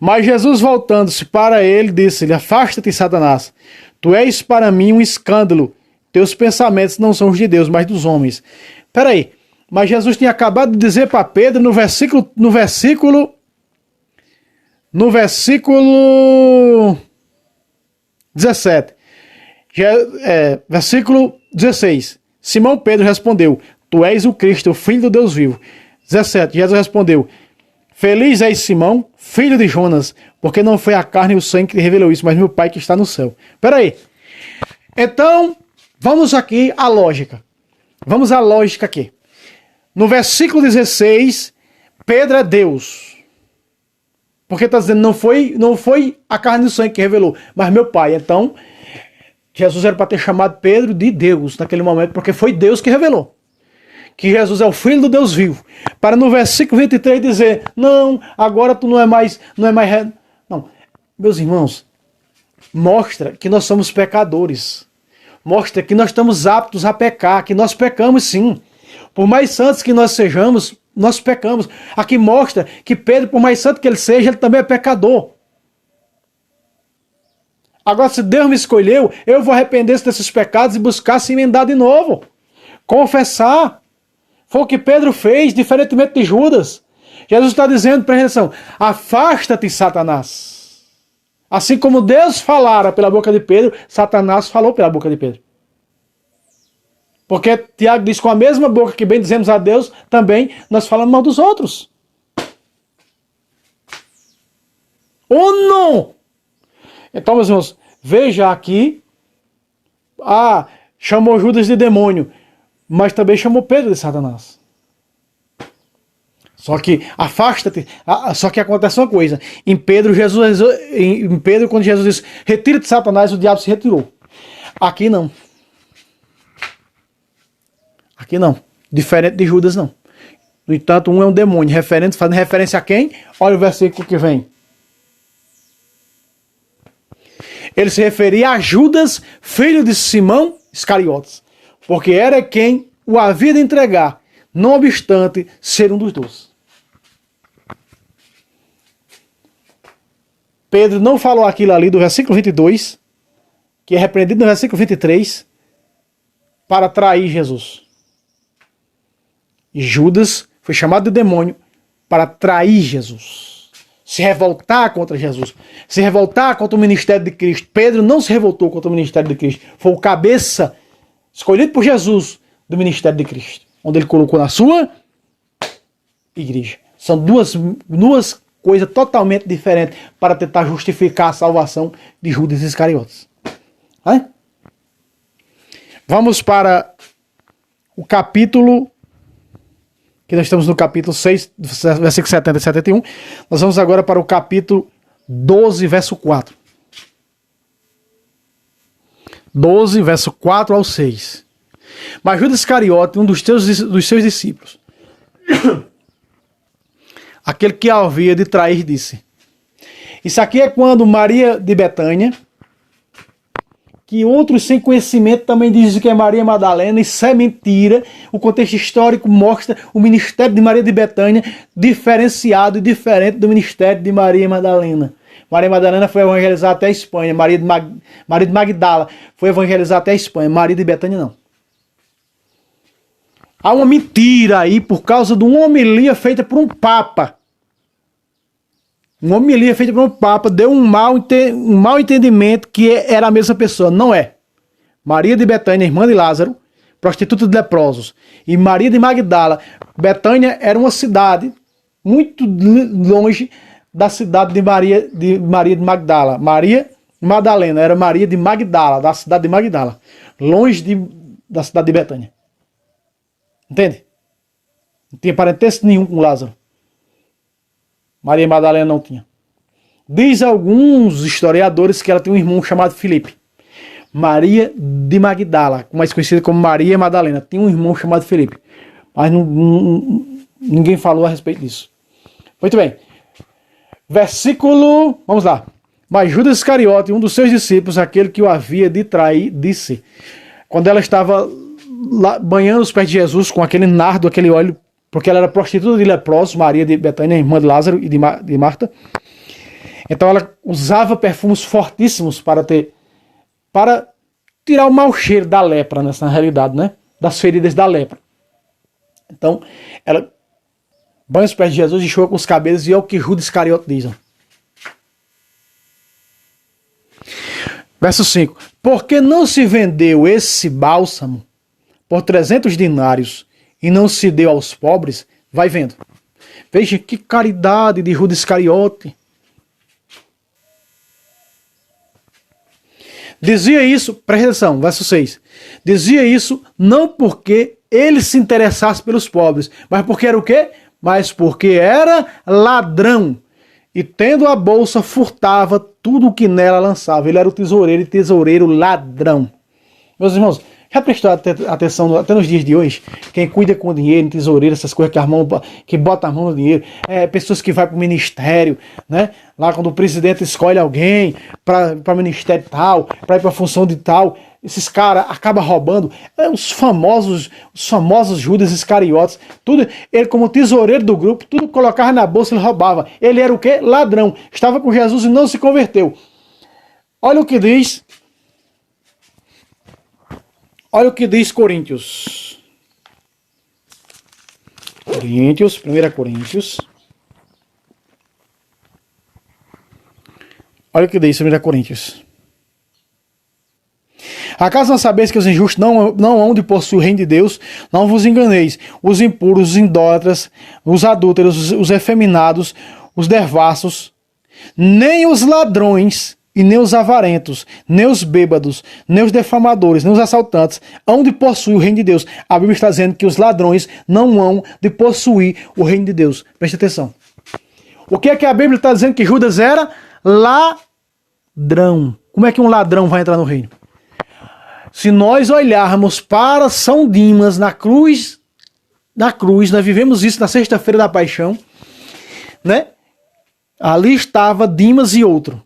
S1: Mas Jesus, voltando-se para ele, disse-lhe: afasta-te, Satanás. Tu és para mim um escândalo. Teus pensamentos não são os de Deus, mas dos homens. Peraí, mas Jesus tinha acabado de dizer para Pedro no versículo 17. Versículo 16. Simão Pedro respondeu: tu és o Cristo, o Filho do Deus vivo. 17. Jesus respondeu: feliz és Simão, filho de Jonas, porque não foi a carne e o sangue que revelou isso, mas meu Pai que está no céu. Peraí. Então, vamos aqui à lógica. Vamos à lógica aqui. No versículo 16, Pedro é Deus. Porque está dizendo, não foi a carne e o sangue que revelou, mas meu Pai. Então, Jesus era para ter chamado Pedro de Deus naquele momento, porque foi Deus que revelou que Jesus é o Filho do Deus vivo. Para no versículo 23 dizer: não, agora tu não é mais. Não, meus irmãos, mostra que nós somos pecadores. Mostra que nós estamos aptos a pecar, que nós pecamos sim. Por mais santos que nós sejamos, nós pecamos. Aqui mostra que Pedro, por mais santo que ele seja, ele também é pecador. Agora, se Deus me escolheu, eu vou arrepender-se desses pecados e buscar se emendar de novo. Confessar. Foi o que Pedro fez, diferentemente de Judas. Jesus está dizendo para a redenção: afasta-te, Satanás. Assim como Deus falara pela boca de Pedro, Satanás falou pela boca de Pedro. Porque Tiago diz: com a mesma boca que bendizemos a Deus, também nós falamos mal dos outros. Ou não? Então, meus irmãos, veja aqui. Chamou Judas de demônio, mas também chamou Pedro de Satanás. Só que afasta-te. Só que acontece uma coisa. Em Pedro, quando Jesus disse: retira-te, Satanás, o diabo se retirou. Aqui não. Aqui não. Diferente de Judas, não. No entanto, um é um demônio. Fazendo referência a quem? Olha o versículo que vem. Ele se referia a Judas, filho de Simão Iscariotes, porque era quem o havia de entregar, não obstante ser um dos 12. Pedro não falou aquilo ali do versículo 22, que é repreendido no versículo 23, para trair Jesus. E Judas foi chamado de demônio para trair Jesus. Se revoltar contra Jesus. Se revoltar contra o ministério de Cristo. Pedro não se revoltou contra o ministério de Cristo. Foi o cabeça escolhido por Jesus do ministério de Cristo, onde ele colocou na sua igreja. São duas coisa totalmente diferente para tentar justificar a salvação de Judas Iscariotes. Né? Vamos para o capítulo, que nós estamos no capítulo 6, versículo 70 e 71. Nós vamos agora para o capítulo 12, verso 4. 12, verso 4 ao 6. Mas Judas Iscariote, um dos seus discípulos, aquele que havia de trair, disse. Isso aqui é quando Maria de Betânia, que outros sem conhecimento também dizem que é Maria Madalena, isso é mentira. O contexto histórico mostra o ministério de Maria de Betânia diferenciado e diferente do ministério de Maria Madalena. Maria Madalena foi evangelizar até a Espanha, Maria de Magdala foi evangelizar até a Espanha, Maria de Betânia não. Há uma mentira aí por causa de uma homilia feita por um papa. Uma homilia feita por um papa deu um mau entendimento que era a mesma pessoa. Não é. Maria de Betânia, irmã de Lázaro, prostituta de leprosos. E Maria de Magdala. Betânia era uma cidade muito longe da cidade de Maria de Magdala. Maria Madalena era Maria de Magdala, da cidade de Magdala. Longe da cidade de Betânia. Entende? Não tinha parentesco nenhum com Lázaro. Maria Madalena não tinha. Diz alguns historiadores que ela tem um irmão chamado Filipe. Maria de Magdala, mais conhecida como Maria Madalena, tinha um irmão chamado Filipe. Mas ninguém falou a respeito disso. Muito bem. Versículo... Vamos lá. Mas Judas Iscariote, um dos seus discípulos, aquele que o havia de trair, disse. Quando ela estava lá, banhando os pés de Jesus com aquele nardo, aquele óleo, porque ela era prostituta de leprosos, Maria de Betânia, irmã de Lázaro e de Marta. Então ela usava perfumes fortíssimos para tirar o mau cheiro da lepra, nessa realidade, né? Das feridas da lepra. Então ela banha os pés de Jesus, enxuga com os cabelos, e é o que Judas Iscariote diz. Ó. Verso 5. Porque não se vendeu esse bálsamo por 300 dinários e não se deu aos pobres? Vai vendo. Veja que caridade de Judas Iscariote. Dizia isso, presta atenção, verso 6. Dizia isso não porque ele se interessasse pelos pobres, mas porque era o quê? Mas porque era ladrão. E tendo a bolsa, furtava tudo o que nela lançava. Ele era o tesoureiro e tesoureiro ladrão. Meus irmãos, já prestou atenção até nos dias de hoje? Quem cuida com o dinheiro, tesoureiro, essas coisas que bota a mão no dinheiro, pessoas que vão para o ministério, né? Lá quando o presidente escolhe alguém para o ministério tal, para ir para a função de tal, esses caras acabam roubando. Os famosos Judas Iscariotes, tudo, ele como tesoureiro do grupo, tudo colocava na bolsa e ele roubava. Ele era o quê? Ladrão. Estava com Jesus e não se converteu. Olha o que diz. Olha o que diz Coríntios. 1 Coríntios. Olha o que diz 1 Coríntios. Acaso não sabeis que os injustos não hão de possuir o reino de Deus? Não vos enganeis. Os impuros, os idólatras, os adúlteros, os efeminados, os devassos, nem os ladrões, e nem os avarentos, nem os bêbados, nem os defamadores, nem os assaltantes hão de possuir o reino de Deus. A Bíblia está dizendo que os ladrões não hão de possuir o reino de Deus. Preste atenção. O que é que a Bíblia está dizendo que Judas era? Ladrão. Como é que um ladrão vai entrar no reino? Se nós olharmos para São Dimas na cruz, nós vivemos isso na sexta-feira da paixão, né? Ali estava Dimas e outro.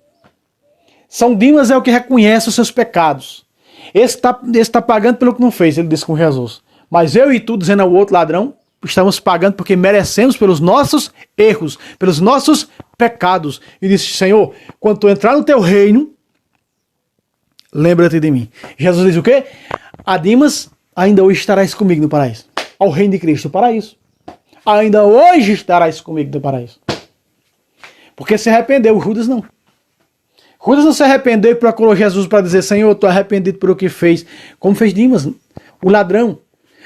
S1: São Dimas é o que reconhece os seus pecados. Esse está pagando pelo que não fez, ele disse com Jesus. Mas eu e tu, dizendo ao outro ladrão, estamos pagando porque merecemos pelos nossos erros, pelos nossos pecados. E disse, Senhor, quando tu entrar no teu reino, lembra-te de mim. Jesus diz o quê? A Dimas, ainda hoje estarás comigo no paraíso. Ao reino de Cristo, o paraíso. Ainda hoje estarás comigo no paraíso. Porque se arrependeu, Judas não. Judas não se arrependeu e procurou Jesus para dizer, Senhor, eu estou arrependido por o que fez. Como fez Dimas, o ladrão.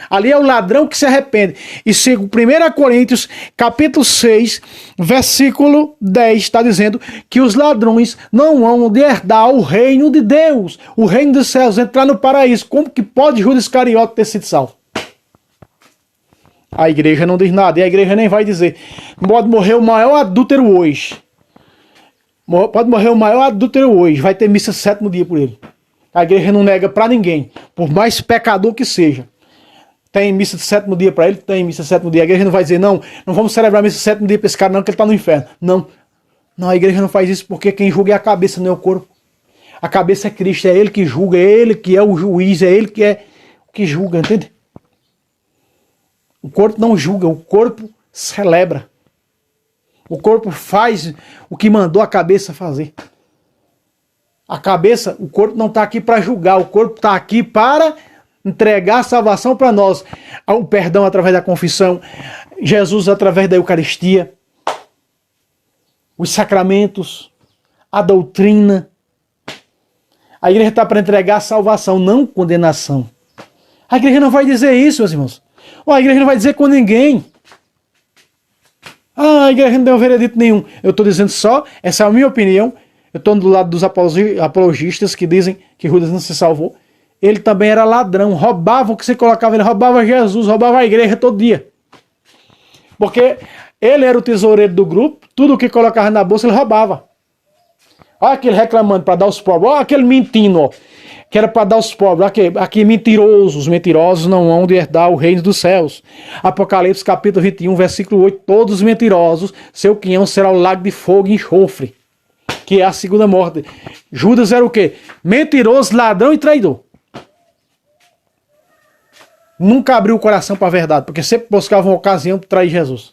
S1: Ali é o ladrão que se arrepende. E segundo 1 Coríntios, capítulo 6, versículo 10, está dizendo que os ladrões não vão de herdar o reino de Deus, o reino dos céus, entrar no paraíso. Como que pode Judas Iscariote ter sido salvo? A igreja não diz nada, e a igreja nem vai dizer. Pode morrer o maior adúltero hoje. Pode morrer o maior adúltero hoje, vai ter missa 7º dia por ele. A igreja não nega para ninguém, por mais pecador que seja. Tem missa de 7º dia para ele? Tem missa de 7º dia. A igreja não vai dizer, não vamos celebrar a missa de 7º dia para esse cara não, que ele está no inferno. Não, a igreja não faz isso porque quem julga é a cabeça, não é o corpo. A cabeça é Cristo, é ele que julga, é ele que é o juiz, é ele que é o que julga, entende? O corpo não julga, o corpo celebra. O corpo faz o que mandou a cabeça fazer. A cabeça, o corpo não está aqui para julgar, o corpo está aqui para entregar a salvação para nós. O perdão através da confissão, Jesus através da Eucaristia, os sacramentos, a doutrina. A igreja está para entregar a salvação, não condenação. A igreja não vai dizer isso, meus irmãos. A igreja não vai dizer com ninguém. A igreja não deu veredito nenhum. Eu estou dizendo só, essa é a minha opinião. Eu estou do lado dos apologistas que dizem que Judas não se salvou. Ele também era ladrão, roubava o que você colocava, ele roubava Jesus, roubava a igreja todo dia. Porque ele era o tesoureiro do grupo, tudo o que colocava na bolsa ele roubava. Olha aquele reclamando para dar aos pobres, olha aquele mentindo, ó, que era para dar aos pobres, aqui mentirosos, mentirosos não hão de herdar o reino dos céus. Apocalipse capítulo 21, versículo 8, todos os mentirosos, seu quinhão será o lago de fogo e enxofre, que é a segunda morte. Judas era o quê? Mentiroso, ladrão e traidor. Nunca abriu o coração para a verdade, porque sempre buscava uma ocasião para trair Jesus.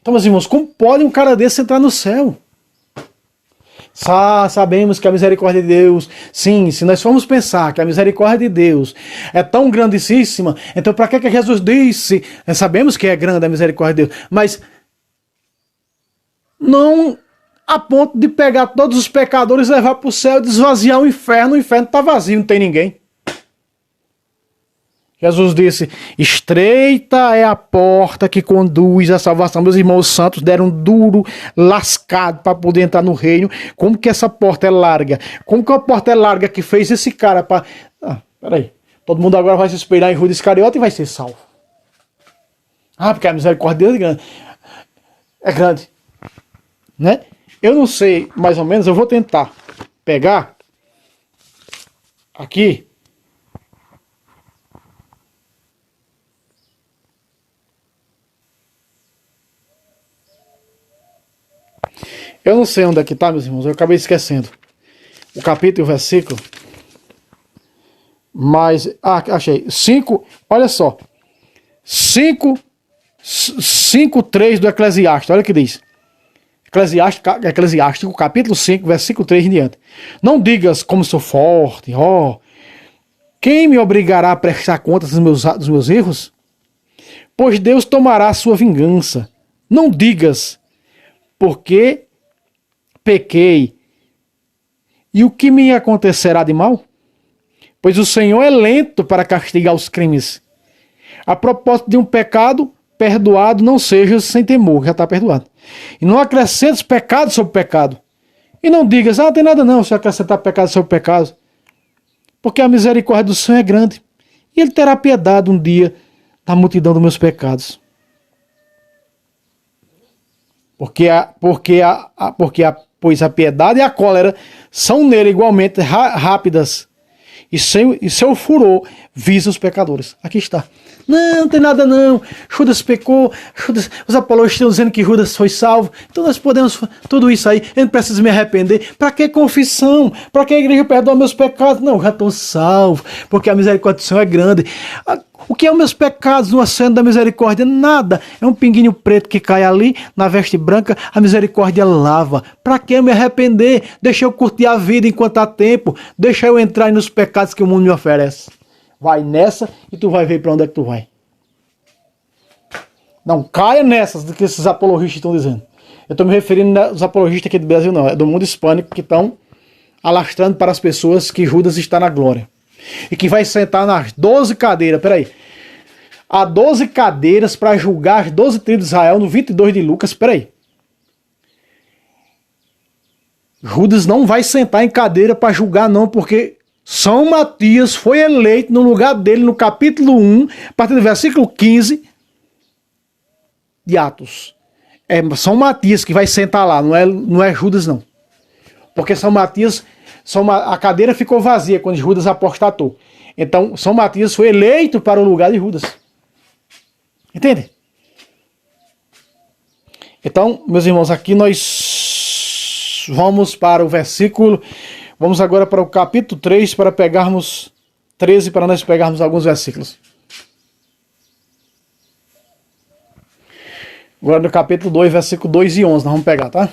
S1: Então, meus irmãos, como pode um cara desse entrar no céu? Sabemos que a misericórdia de Deus, sim, se nós formos pensar que a misericórdia de Deus é tão grandíssima, então para que Jesus disse? Sabemos que é grande a misericórdia de Deus, mas não a ponto de pegar todos os pecadores e levar para o céu e desvaziar o inferno está vazio, não tem ninguém. Jesus disse, estreita é a porta que conduz à salvação. Meus irmãos santos deram um duro lascado para poder entrar no reino. Como que essa porta é larga? Como que a porta é larga que fez esse cara para... peraí. Todo mundo agora vai se espelhar em Judas Iscariote e vai ser salvo. Porque a misericórdia de Deus é grande. É grande. Né? Eu não sei, mais ou menos, eu vou tentar pegar aqui. Eu não sei onde é que está, meus irmãos, eu acabei esquecendo o capítulo e o versículo, mas, achei, 5, olha só, 5:3 do Eclesiastes, olha o que diz, Eclesiástico, capítulo 5, versículo 3 em diante, não digas como sou forte, quem me obrigará a prestar contas dos meus erros? Pois Deus tomará a sua vingança, não digas, porque pequei, e o que me acontecerá de mal? Pois o Senhor é lento para castigar os crimes. A propósito de um pecado, perdoado não seja sem temor, já está perdoado. E não acrescentes pecado sobre pecado. E não digas, não tem nada não, se acrescentar pecado sobre pecado. Porque a misericórdia do Senhor é grande. E Ele terá piedade um dia da multidão dos meus pecados. Pois a piedade e a cólera são nele igualmente rápidas, e seu furor visa os pecadores. Aqui está. Não tem nada não. Judas pecou. Os apologistas estão dizendo que Judas foi salvo. Então nós podemos tudo isso aí. Eu não preciso me arrepender. Para que confissão? Para que a igreja perdoa meus pecados? Não, já estou salvo. Porque a misericórdia do Senhor é grande. O que é os meus pecados no oceano da misericórdia? Nada. É um pinguinho preto que cai ali, na veste branca, a misericórdia lava. Para que eu me arrepender? Deixa eu curtir a vida enquanto há tempo. Deixa eu entrar nos pecados que o mundo me oferece. Vai nessa e tu vai ver para onde é que tu vai. Não caia nessas do que esses apologistas estão dizendo. Eu estou me referindo aos apologistas aqui do Brasil, não. É do mundo hispânico que estão alastrando para as pessoas que Judas está na glória. E que vai sentar nas 12 cadeiras. Peraí. Há 12 cadeiras para julgar as 12 tribos de Israel no 22 de Lucas. Peraí. Judas não vai sentar em cadeira para julgar, não, porque São Matias foi eleito no lugar dele no capítulo 1, a partir do versículo 15 de Atos. É São Matias que vai sentar lá, não é Judas, não. Porque São Matias, a cadeira ficou vazia quando Judas apostatou. Então, São Matias foi eleito para o lugar de Judas. Entende? Então, meus irmãos, aqui nós vamos para o versículo... Vamos agora para o capítulo 3 para pegarmos 13, para nós pegarmos alguns versículos. Agora no capítulo 2, versículo 2 e 11, nós vamos pegar, tá?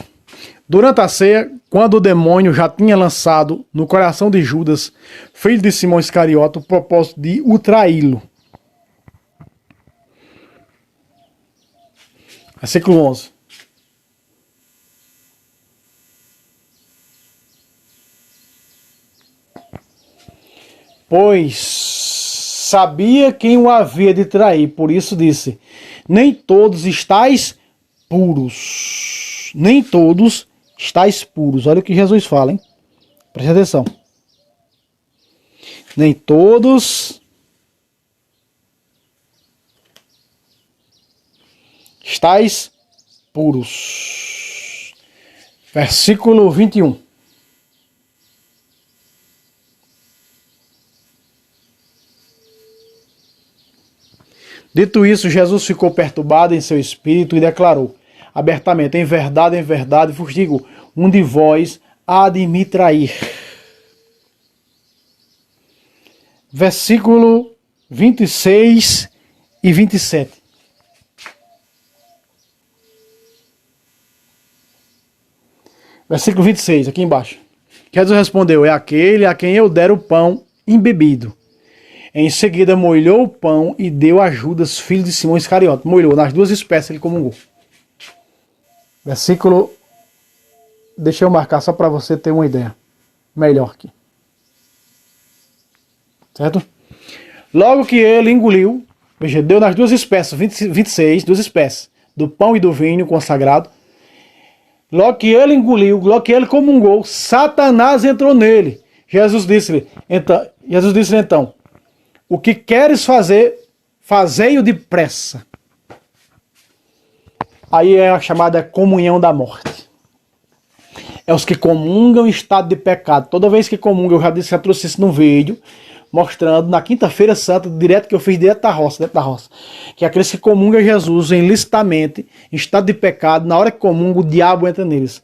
S1: Durante a ceia, quando o demônio já tinha lançado no coração de Judas, filho de Simão Iscariote, o propósito de o traí-lo. Versículo 11. Pois sabia quem o havia de trair, por isso disse, nem todos estáis puros. Nem todos estáis puros. Olha o que Jesus fala, hein? Preste atenção. Nem todos estáis puros. Versículo 21. Dito isso, Jesus ficou perturbado em seu espírito e declarou abertamente, em verdade vos digo, um de vós há de me trair. Versículo 26 e 27. Versículo 26, aqui embaixo. Jesus respondeu, é aquele a quem eu der o pão embebido. Em seguida molhou o pão e deu a Judas, filho de Simão Iscariote. Molhou, nas duas espécies ele comungou. Versículo... Deixa eu marcar só para você ter uma ideia. Melhor aqui. Certo? Logo que ele engoliu, veja, deu nas duas espécies, 26, duas espécies, do pão e do vinho consagrado. Logo que ele engoliu, logo que ele comungou, Satanás entrou nele. Jesus disse-lhe então, o que queres fazer, fazei-o depressa. Aí é a chamada comunhão da morte. É os que comungam em estado de pecado. Toda vez que comungam, eu já trouxe isso num vídeo, mostrando na quinta-feira santa, que eu fiz direto da roça, que é aqueles que comungam Jesus ilicitamente, em estado de pecado, na hora que comungam, o diabo entra neles.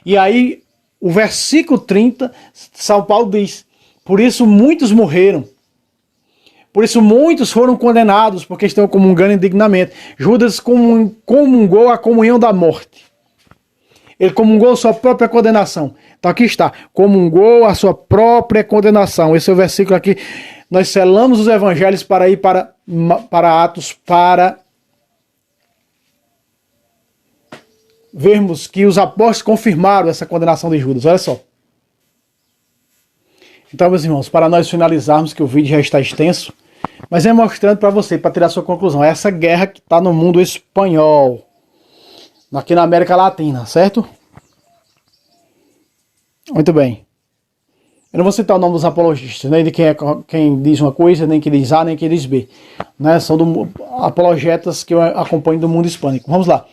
S1: E aí, o versículo 30, São Paulo diz, por isso muitos morreram. Por isso muitos foram condenados, porque estão comungando indignamente. Judas comungou a comunhão da morte. Ele comungou a sua própria condenação. Então aqui está, comungou a sua própria condenação. Esse é o versículo aqui. Nós selamos os evangelhos para ir para Atos, para vermos que os apóstolos confirmaram essa condenação de Judas. Olha só. Então, meus irmãos, para nós finalizarmos, que o vídeo já está extenso, mas é mostrando para você, para tirar a sua conclusão, essa guerra que está no mundo espanhol, aqui na América Latina, certo? Muito bem. Eu não vou citar o nome dos apologistas, nem de quem diz uma coisa, nem quem diz A, nem quem diz B. Né? São apologetas que eu acompanho do mundo hispânico. Vamos lá.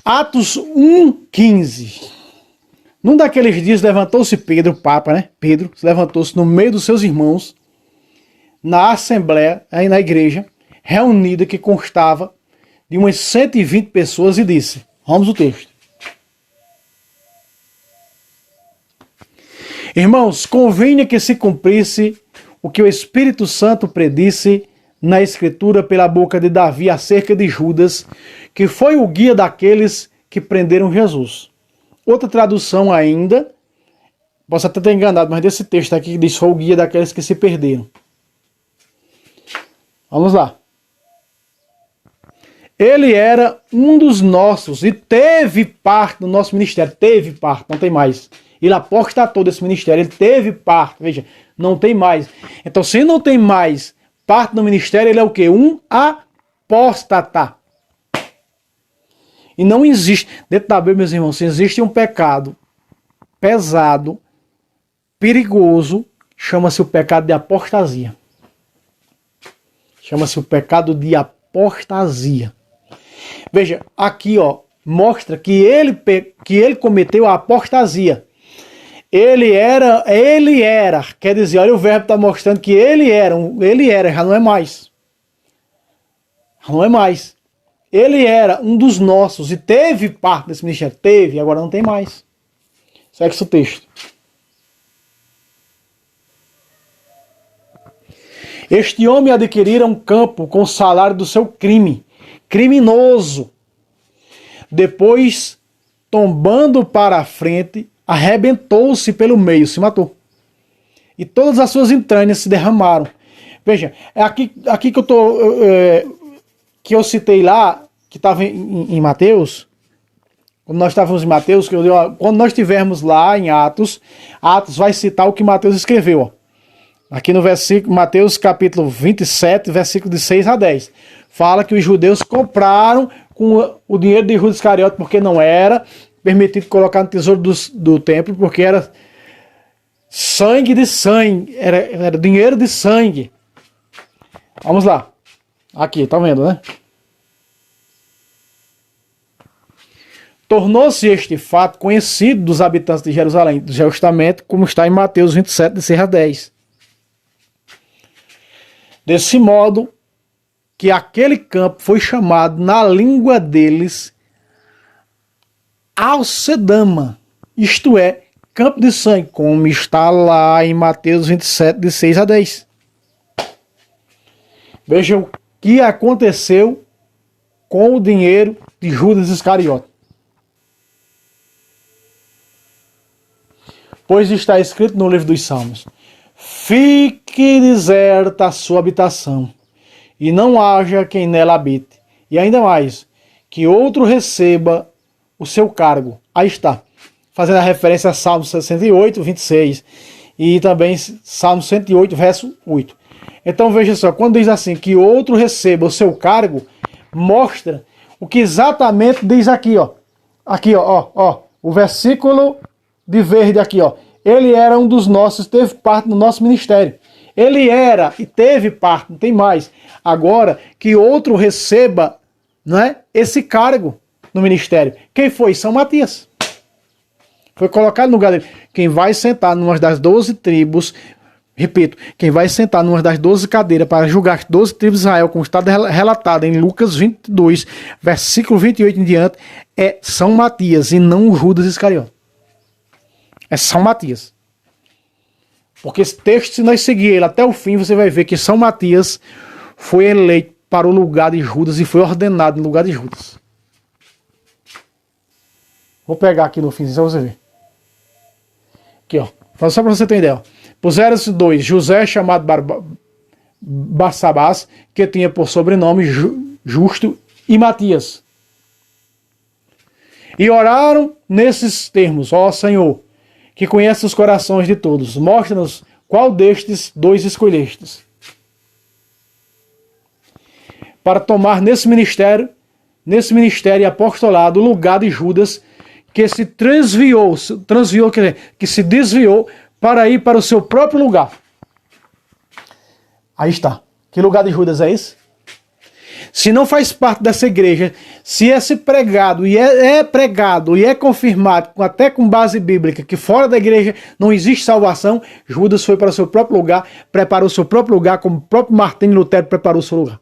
S1: Atos 1:15. Num daqueles dias levantou-se Pedro, o Papa, né? Pedro levantou-se no meio dos seus irmãos, na assembleia, aí na igreja, reunida, que constava de umas 120 pessoas, e disse, vamos ao texto. Irmãos, convinha que se cumprisse o que o Espírito Santo predisse na Escritura pela boca de Davi acerca de Judas, que foi o guia daqueles que prenderam Jesus. Outra tradução ainda, posso até ter enganado, mas desse texto aqui que diz foi o guia daqueles que se perderam. Vamos lá. Ele era um dos nossos e teve parte no nosso ministério. Teve parte, não tem mais. Ele apostatou desse ministério, ele teve parte, veja, não tem mais. Então, se não tem mais parte no ministério, ele é o quê? Um apóstata. E não existe, dentro da Bíblia, meus irmãos, se existe um pecado pesado, perigoso, chama-se o pecado de apostasia. Chama-se o pecado de apostasia. Veja, aqui ó, mostra que ele cometeu a apostasia. Ele era, quer dizer, olha o verbo está mostrando que ele era, já não é mais. Já não é mais. Ele era um dos nossos e teve parte desse ministério. Teve, agora não tem mais. Segue o texto. Este homem adquirira um campo com o salário do seu crime. Criminoso. Depois, tombando para a frente, arrebentou-se pelo meio, se matou. E todas as suas entranhas se derramaram. Veja, é aqui que eu tô, que eu citei lá, que estava em Mateus, quando nós estávamos em Mateus, quando nós estivermos lá em Atos vai citar o que Mateus escreveu. Ó. Aqui no versículo, Mateus capítulo 27, versículo de 6 a 10. Fala que os judeus compraram com o dinheiro de Judas Iscariote, porque não era permitido colocar no tesouro do templo, porque era sangue de sangue, era dinheiro de sangue. Vamos lá. Aqui, tá vendo, né? Tornou-se este fato conhecido dos habitantes de Jerusalém, justamente como está em Mateus 27, de 6 a 10. Desse modo, que aquele campo foi chamado na língua deles Alcedama, isto é, campo de sangue, como está lá em Mateus 27, de 6 a 10. Vejam o que aconteceu com o dinheiro de Judas Iscariote. Pois está escrito no livro dos Salmos: fique deserta a sua habitação, e não haja quem nela habite. E ainda mais, que outro receba o seu cargo. Aí está, fazendo a referência a Salmo 68, 26, e também Salmo 108, verso 8. Então veja só, quando diz assim, que outro receba o seu cargo, mostra o que exatamente diz aqui, ó. Aqui, ó, o versículo de verde aqui, ó. Ele era um dos nossos, teve parte no nosso ministério. Ele era e teve parte, não tem mais. Agora, que outro receba, não é, esse cargo no ministério. Quem foi? São Matias. Foi colocado no lugar dele. Quem vai sentar numa das 12 tribos, repito, quem vai sentar numa das 12 cadeiras para julgar as 12 tribos de Israel, como está relatado em Lucas 22, versículo 28 em diante, é São Matias e não o Judas Iscariote. É São Matias. Porque esse texto, se nós seguir ele até o fim, você vai ver que São Matias foi eleito para o lugar de Judas e foi ordenado no lugar de Judas. Vou pegar aqui no fim, só você ver. Aqui, ó. Só para você ter ideia. Puseram-se dois, José, chamado Barsabás, que tinha por sobrenome Justo, e Matias. E oraram nesses termos: ó Senhor, que conhece os corações de todos, mostra-nos qual destes dois escolhestes para tomar nesse ministério e apostolado o lugar de Judas, que se que se desviou para ir para o seu próprio lugar. Aí está. Que lugar de Judas é esse? Se não faz parte dessa igreja, se é pregado e é pregado e é confirmado, até com base bíblica, que fora da igreja não existe salvação, Judas foi para o seu próprio lugar, preparou o seu próprio lugar, como o próprio Martinho Lutero preparou o seu lugar.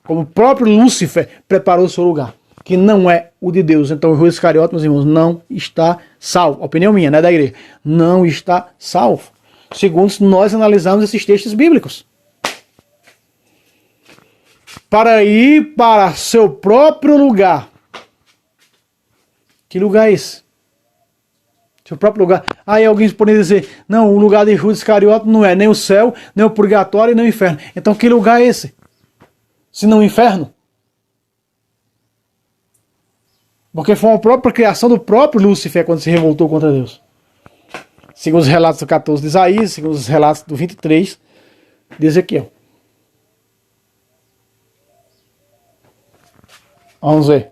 S1: Como o próprio Lúcifer preparou o seu lugar, que não é o de Deus. Então o Judas Iscariote, meus irmãos, não está salvo. Opinião minha, não é da igreja. Não está salvo. Segundo nós analisamos esses textos bíblicos. Para ir para seu próprio lugar. Que lugar é esse? Seu próprio lugar. Aí alguém poderia dizer: não, o lugar de Judas Iscariote não é nem o céu, nem o purgatório e nem o inferno. Então que lugar é esse? Se não o inferno? Porque foi uma própria criação do próprio Lúcifer quando se revoltou contra Deus. Segundo os relatos do 14 de Isaías, segundo os relatos do 23 de Ezequiel. Vamos ver.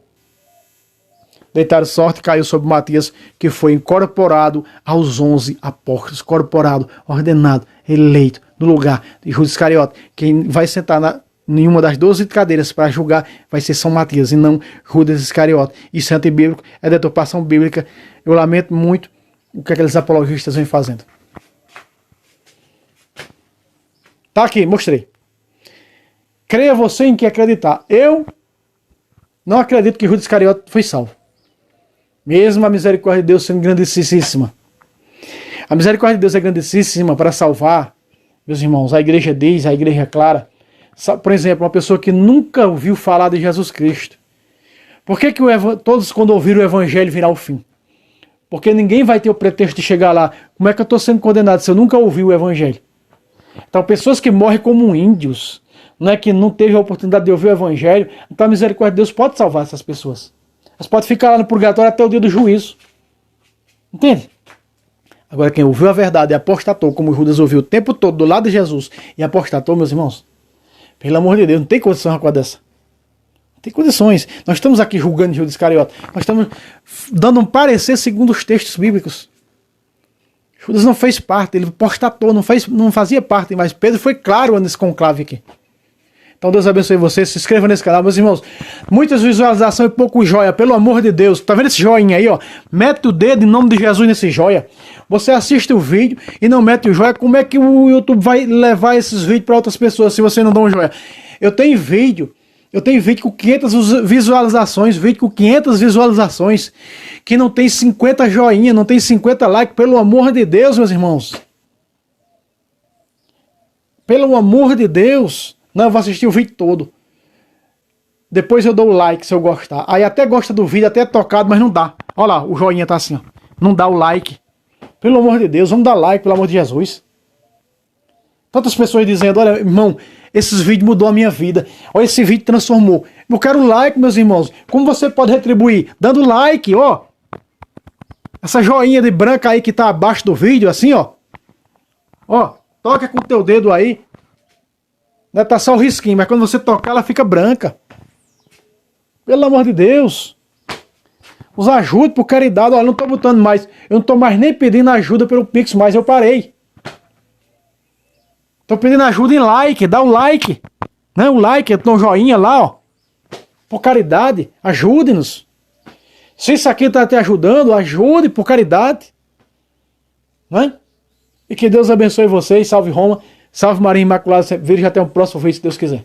S1: Deitaram sorte e caiu sobre Matias, que foi incorporado aos 11 apóstolos, incorporado, ordenado, eleito no lugar de Judas Iscariote. Quem vai sentar em uma das 12 cadeiras para julgar vai ser São Matias e não Judas Iscariote. Isso é antibíblico, é deturpação bíblica. Eu lamento muito o que aqueles apologistas vêm fazendo. Tá aqui, mostrei. Creia você em que acreditar. Eu não acredito que Judas Iscariote foi salvo. Mesmo a misericórdia de Deus sendo grandíssima. A misericórdia de Deus é grandíssima para salvar, meus irmãos. A igreja diz, a igreja é clara. Por exemplo, uma pessoa que nunca ouviu falar de Jesus Cristo. Por que todos, quando ouviram o evangelho, virá o fim? Porque ninguém vai ter o pretexto de chegar lá. Como é que eu estou sendo condenado se eu nunca ouvi o evangelho? Então, pessoas que morrem como índios, não é que não teve a oportunidade de ouvir o evangelho, então a misericórdia de Deus pode salvar essas pessoas. Elas podem ficar lá no purgatório até o dia do juízo. Entende? Agora, quem ouviu a verdade e apostatou, como Judas ouviu o tempo todo do lado de Jesus, e apostatou, meus irmãos, pelo amor de Deus, não tem condição uma coisa dessa. Não tem condições. Nós estamos aqui julgando Judas Iscariote. Nós estamos dando um parecer segundo os textos bíblicos. Judas não fez parte, ele apostatou, não fazia parte, mas Pedro foi claro nesse conclave aqui. Então Deus abençoe você, se inscreva nesse canal, meus irmãos. Muitas visualizações e pouco joia, pelo amor de Deus. Tá vendo esse joinha aí, ó? Mete o dedo em nome de Jesus nesse joia. Você assiste o vídeo e não mete o joia. Como é que o YouTube vai levar esses vídeos para outras pessoas se você não dá um joia? Eu tenho vídeo com 500 visualizações, que não tem 50 joinha, não tem 50 likes, pelo amor de Deus, meus irmãos. Pelo amor de Deus. Não, eu vou assistir o vídeo todo. Depois eu dou o like se eu gostar. Aí até gosta do vídeo, até é tocado, mas não dá. Olha lá, o joinha tá assim, ó. Não dá o like. Pelo amor de Deus, vamos dar like, pelo amor de Jesus. Tantas pessoas dizendo, olha, irmão, esses vídeos mudou a minha vida. Olha, esse vídeo transformou. Eu quero like, meus irmãos. Como você pode retribuir? Dando like, ó. Essa joinha de branca aí que tá abaixo do vídeo, assim, ó. Ó, toca com o teu dedo aí. Tá só o risquinho, mas quando você tocar, ela fica branca. Pelo amor de Deus. Os ajude por caridade. Olha, eu não tô botando mais. Eu não tô mais nem pedindo ajuda pelo Pix, mas eu parei. Tô pedindo ajuda em like. Dá um like. Né? Um like, um joinha lá, ó. Por caridade. Ajude-nos. Se isso aqui tá te ajudando, ajude por caridade. Né? E que Deus abençoe vocês. Salve Roma. Salve Maria Imaculada, Virgem, até o próximo vídeo, se Deus quiser.